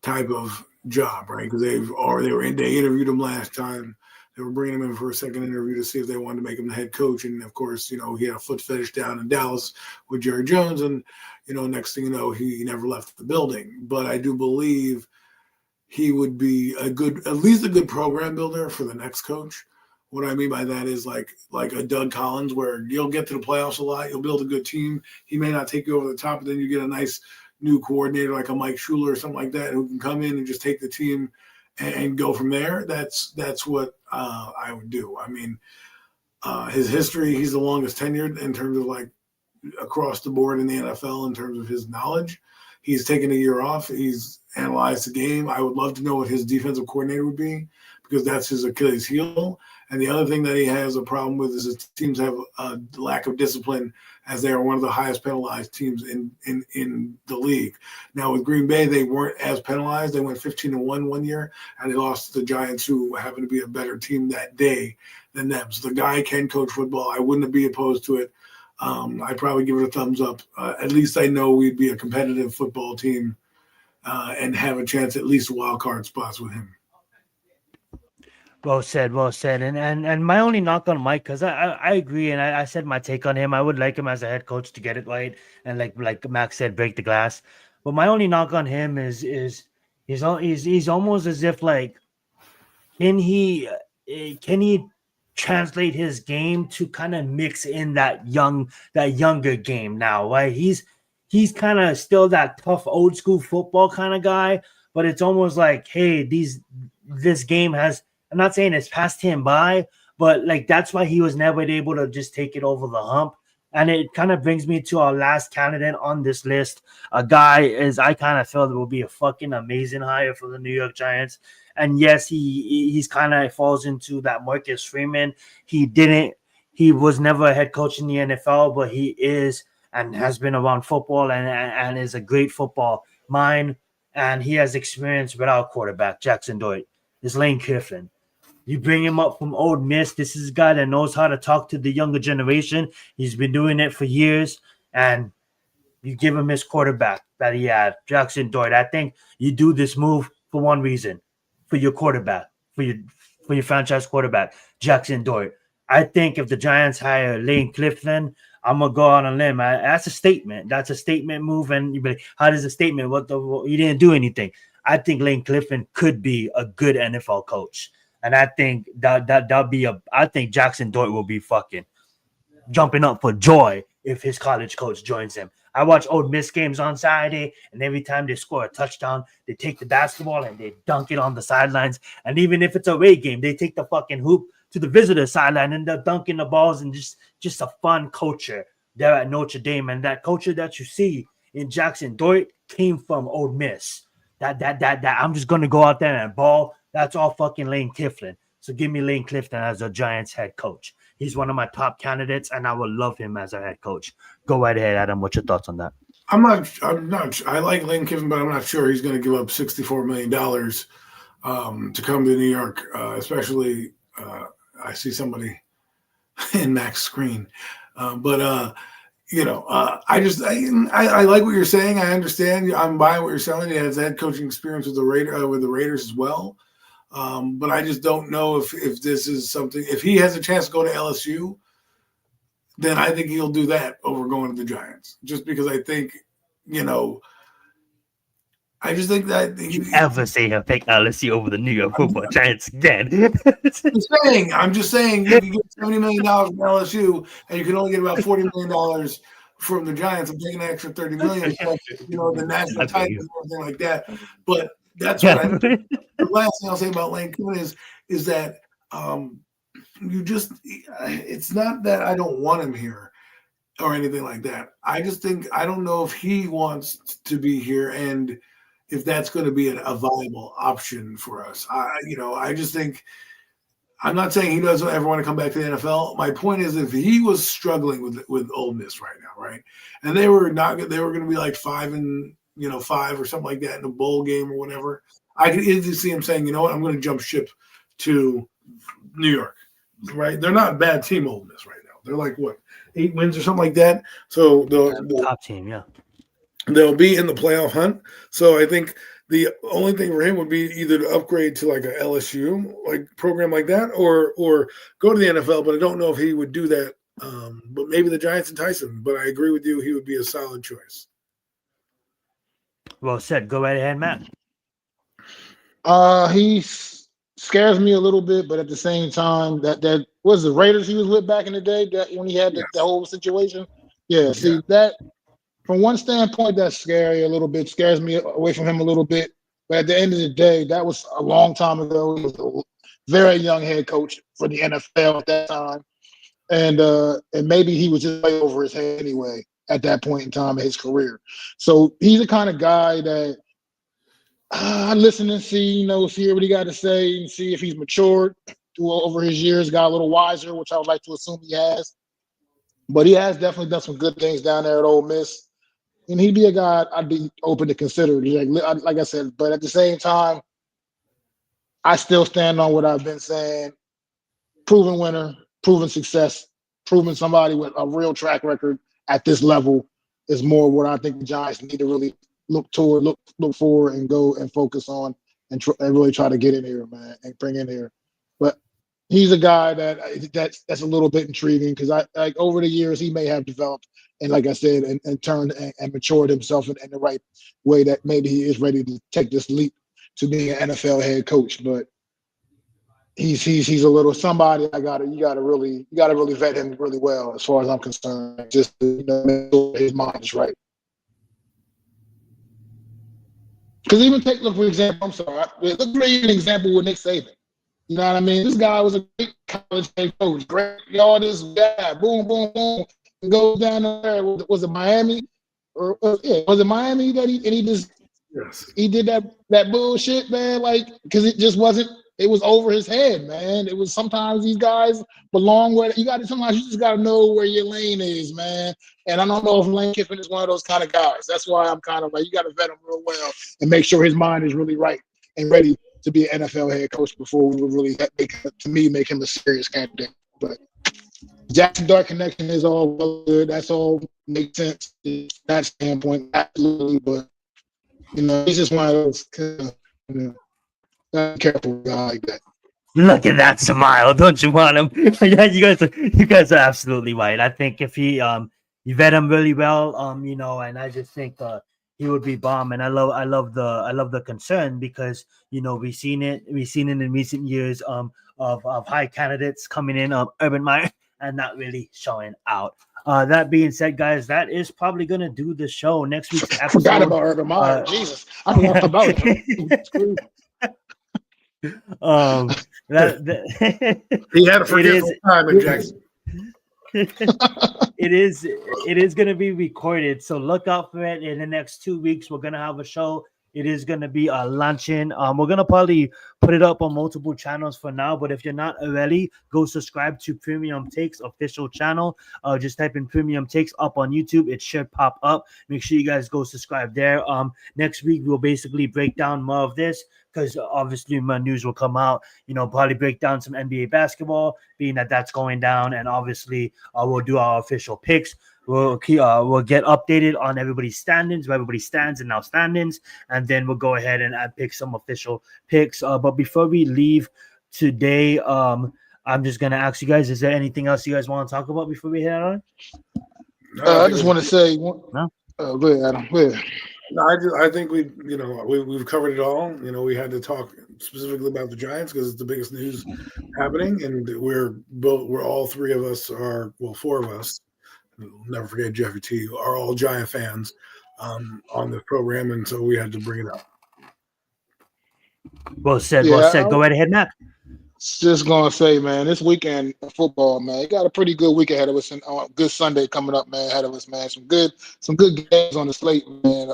type of job, right? Because they interviewed him last time. They were bringing him in for a second interview to see if they wanted to make him the head coach, and of course, he had a foot fetish down in Dallas with Jerry Jones, and next thing you know, he never left the building. But I do believe he would be at least a good program builder for the next coach. What I mean by that is like a Doug Collins, where you'll get to the playoffs a lot, you'll build a good team. He may not take you over the top, but then you get a nice new coordinator like a Mike Schuler or something like that, who can come in and just take the team and go from there. That's what I would do. I mean, his history, he's the longest tenured in terms of like across the board in the NFL in terms of his knowledge. He's taken a year off. He's analyzed the game. I would love to know what his defensive coordinator would be, because that's his Achilles heel. And the other thing that he has a problem with is his teams have a lack of discipline, as they are one of the highest penalized teams in the league. Now with Green Bay, they weren't as penalized. They went 15-1 one year, and they lost to the Giants, who happened to be a better team that day than them. So the guy can coach football. I wouldn't be opposed to it. I'd probably give it a thumbs up. At least I know we'd be a competitive football team and have a chance at least wild card spots with him. Well said. And my only knock on Mike, because I agree, and I said my take on him. I would like him as a head coach to get it right, and like Max said, break the glass. But my only knock on him is he's almost as if like, can he translate his game to kind of mix in that younger game now, right? He's kind of still that tough old school football kind of guy, but it's almost like, hey, this game has, I'm not saying it's passed him by, but like that's why he was never able to just take it over the hump. And it kind of brings me to our last candidate on this list. A guy is, I kind of felt it would be a fucking amazing hire for the New York Giants. And yes, he's kind of falls into that Marcus Freeman. He was never a head coach in the NFL, but he is and has been around football and is a great football mind. And he has experience with our quarterback, Jackson Doyle. It's Lane Kiffin. You bring him up from Old Miss. This is a guy that knows how to talk to the younger generation. He's been doing it for years. And you give him his quarterback that he had, Jackson Doyle. I think you do this move for one reason, for your quarterback, for your franchise quarterback, Jackson Doyle. I think if the Giants hire Lane Kiffin, I'm gonna go out on a limb. That's a statement. That's a statement move. And you be like, how does a statement? You didn't do anything. I think Lane Kiffin could be a good NFL coach. And I think I think Jackson Doyle will be fucking jumping up for joy if his college coach joins him. I watch Old Miss games on Saturday, and every time they score a touchdown, they take the basketball and they dunk it on the sidelines. And even if it's a away game, they take the fucking hoop to the visitor sideline and they're dunking the balls, and just a fun culture there at Notre Dame. And that culture that you see in Jackson Doyle came from Old Miss. That I'm just gonna go out there and ball. That's all fucking Lane Kiffin. So give me Lane Kiffin as a Giants head coach. He's one of my top candidates, and I would love him as a head coach. Go right ahead, Adam. What's your thoughts on that? I'm not. I like Lane Kiffin, but I'm not sure he's going to give up $64 million to come to New York. Especially, I see somebody in Mac's screen, I like what you're saying. I understand. I'm buying what you're selling. He has head coaching experience with the Raiders as well. But I just don't know if this is something. If he has a chance to go to LSU, then I think he'll do that over going to the Giants. Just because I think, I just think that you ever say he'll pick LSU over the New York Football Giants again? I'm just saying you can get $70 million from LSU, and you can only get about $40 million from the Giants. I'm taking an extra $30 million, the national title and everything like that. But That's what I think. The last thing I'll say about Lane Kiffin is that it's not that I don't want him here or anything like that. I just think I don't know if he wants to be here and if that's going to be a viable option for us. I just think I'm not saying he doesn't ever want to come back to the NFL. My point is, if he was struggling with Ole Miss right now, right, and they were going to be like 5 or something like that in a bowl game or whatever, I could easily see him saying, you know what, I'm going to jump ship to New York, right? They're not a bad team, Ole Miss, right now. They're like, what, 8 wins or something like that? So the top team, yeah. They'll be in the playoff hunt. So I think the only thing for him would be either to upgrade to like a LSU like program like that or go to the NFL, but I don't know if he would do that. But maybe the Giants entice him. But I agree with you, he would be a solid choice. Well said. Go right ahead, Matt. He scares me a little bit, but at the same time, that was the Raiders he was with back in the day. That when he had the whole situation. Yeah. See that from one standpoint, that's scary a little bit. Scares me away from him a little bit. But at the end of the day, that was a long time ago. He was a very young head coach for the NFL at that time, and maybe he was just way over his head anyway at that point in time in his career. So he's the kind of guy that I listen and see what he got to say and see if he's matured over his years, got a little wiser, which I would like to assume he has. But he has definitely done some good things down there at Ole Miss. And he'd be a guy I'd be open to consider. Like I said, but at the same time, I still stand on what I've been saying. Proven winner, proven success, proven somebody with a real track record at this level is more what I think the Giants need to really look forward and go and focus on and really try to get in here, man, and bring in here. But he's a guy that's a little bit intriguing because I over the years he may have developed and like I said and turned and matured himself in the right way that maybe he is ready to take this leap to being an NFL head coach. But he's a little somebody you gotta really vet him really well as far as I'm concerned. Just to, make sure his mind is right. Because look for example, I'm sorry. Look for an example with Nick Saban. You know what I mean? This guy was a great college head coach. Great, all this guy, boom, boom, boom, and goes down there. Was it Miami? Was it Miami that he just he did that bullshit, man? Like, because it just wasn't. It was over his head, man. It was sometimes these guys belong where sometimes you just got to know where your lane is, man. And I don't know if Lane Kiffin is one of those kind of guys. That's why I'm kind of like, you got to vet him real well and make sure his mind is really right and ready to be an NFL head coach before we would really make him a serious candidate. But Jackson Dart connection is all well good. That's all makes sense from that standpoint, absolutely. But he's just one of those be careful guy like that. Look at that smile! Don't you want him? Yeah, you guys are absolutely right. I think if he you vet him really well, and I just think he would be bomb. And I love the concern because we've seen it in recent years of high candidates coming in, Urban Meyer, and not really showing out. That being said, guys, that is probably gonna do the show next week's episode. I forgot about Urban Meyer. Jesus, I forgot about it. He had a forgetful time in Jackson. It is going to be recorded, so look out for it. In the next 2 weeks, we're going to have a show. It is going to be a luncheon. We're going to probably put it up on multiple channels for now, but if you're not already, go subscribe to Premium Takes official channel. Just type in Premium Takes up on YouTube. It should pop up. Make sure you guys go subscribe there. Next week, we'll basically break down more of this because obviously more news will come out. Probably break down some NBA basketball, being that that's going down, and obviously we'll do our official picks. We'll get updated on everybody's standings, where everybody stands and now standings, and then we'll go ahead and pick some official picks. But before we leave today, I'm just gonna ask you guys: is there anything else you guys want to talk about before we head on? I just want to say, no. Go ahead, Adam. Go ahead. No, I think we've covered it all. We had to talk specifically about the Giants because it's the biggest news happening, and we're all three of us four of us. Never forget Jeffrey T. Are all Giant fans on this program, and so we had to bring it up. Well said. Well Yeah, said. Go right ahead, Mac. just gonna say, man, this weekend of football, man, you got a pretty good week ahead of us, and good Sunday coming up, man, ahead of us, man. Some good games on the slate, man.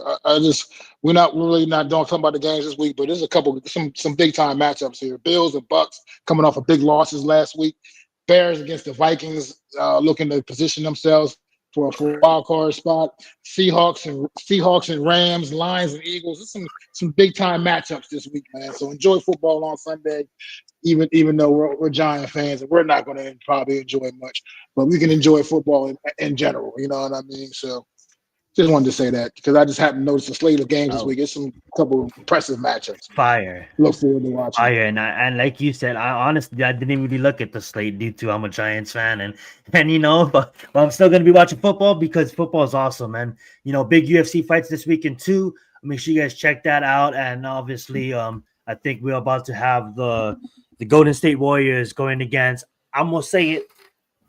We're not really not talking about the games this week, but there's a couple some big time matchups here. Bills and Bucks coming off of big losses last week. Bears against the Vikings, looking to position themselves for a wild card spot. Seahawks and Rams, Lions and Eagles. There's some big time matchups this week, man. So enjoy football on Sunday. Even though we're Giant fans and we're not going to probably enjoy much, but we can enjoy football in general. You know what I mean? So just wanted to say that because I just happened to notice the slate of games this week. It's some couple of impressive matchups. Fire. Look forward to watching. Fire. And like you said, I honestly didn't really look at the slate due to I'm a Giants fan and you know, but I'm still going to be watching football because football is awesome, man. You know, big UFC fights this weekend too. Make sure you guys check that out. And obviously, I think we're about to have the Golden State Warriors going against, I'm going to say it,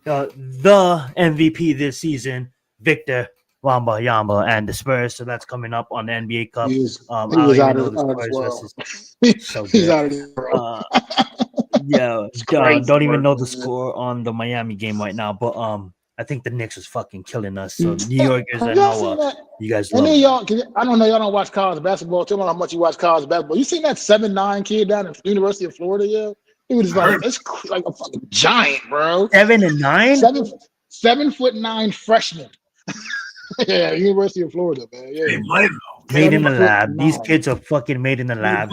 the MVP this season, Victor Wembanyama and the Spurs. So that's coming up on the NBA Cup. He was out of this world. He's out of this world. Yeah, don't even know the score on the Miami game right now, but I think the Knicks is fucking killing us. So New Yorkers, I know you guys love it. I don't know, y'all don't watch college basketball. Tell me how much you watch college basketball. You seen that 7'9" kid down at the University of Florida, yo? He was it's like a fucking giant, bro. 7 and 9? 7'9" freshman. Yeah, University of Florida, man. Yeah. Made in the lab. These kids are fucking made in the lab.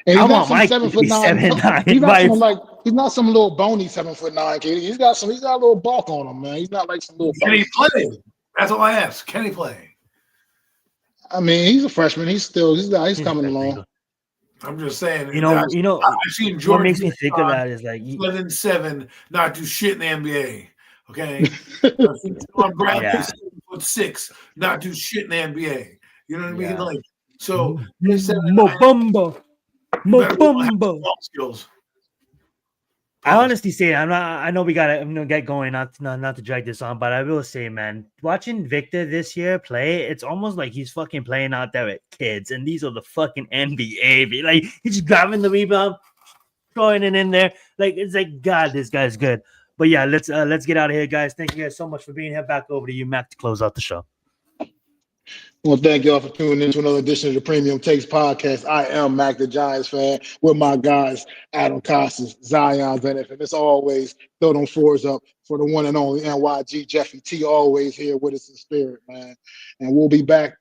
And I want my 7'9". He's not some little bony 7'9" kid. He's got a little bulk on him, man. He's not like some little. Can he play? That's all I ask. Can he play? I mean, he's a freshman. He's coming along. I'm just saying. You know. I've seen Jordan. What makes me think of that is like 7'7", not do shit in the NBA. Okay, I've seen Tom Bradley 7'6", not do shit in the NBA. You know what I mean? Like so. Mobumba. Skills. I honestly say I know we gotta get going, not to drag this on, but I will say, man, watching Victor this year play, it's almost like he's fucking playing out there with kids, and these are the fucking NBA. Like he's just grabbing the rebound, throwing it in there. Like it's like, God, this guy's good. But yeah, let's get out of here, guys. Thank you guys so much for being here. Back over to you, Mac, to close out the show. Well, thank y'all for tuning in to another edition of the Premium Takes Podcast. I am Mac, the Giants fan, with my guys, Adam Costas, Zion Zenith, and as always, throw them fours up for the one and only NYG Jeffy T, always here with us in spirit, man. And we'll be back.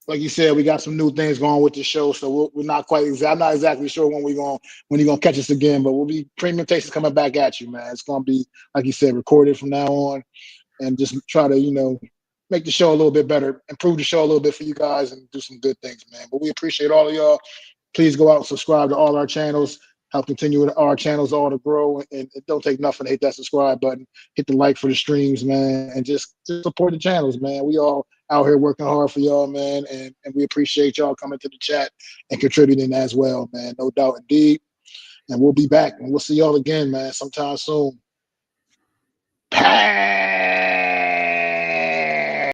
Like you said, we got some new things going with the show, so we're not quite I'm not exactly sure when you're gonna catch us again, but we'll be Premium Takes is coming back at you, man. It's gonna be, like you said, recorded from now on, and just try to, make the show a little bit better, improve the show a little bit for you guys, and do some good things, man. But we appreciate all of y'all. Please go out and subscribe to all our channels. Help continue our channels all to grow, and it don't take nothing to hit that subscribe button, hit the like for the streams, man, and just support the channels, man. We all out here working hard for y'all, man, and we appreciate y'all coming to the chat and contributing as well, man. No doubt indeed. And we'll be back, and we'll see y'all again, man, sometime soon. Pass.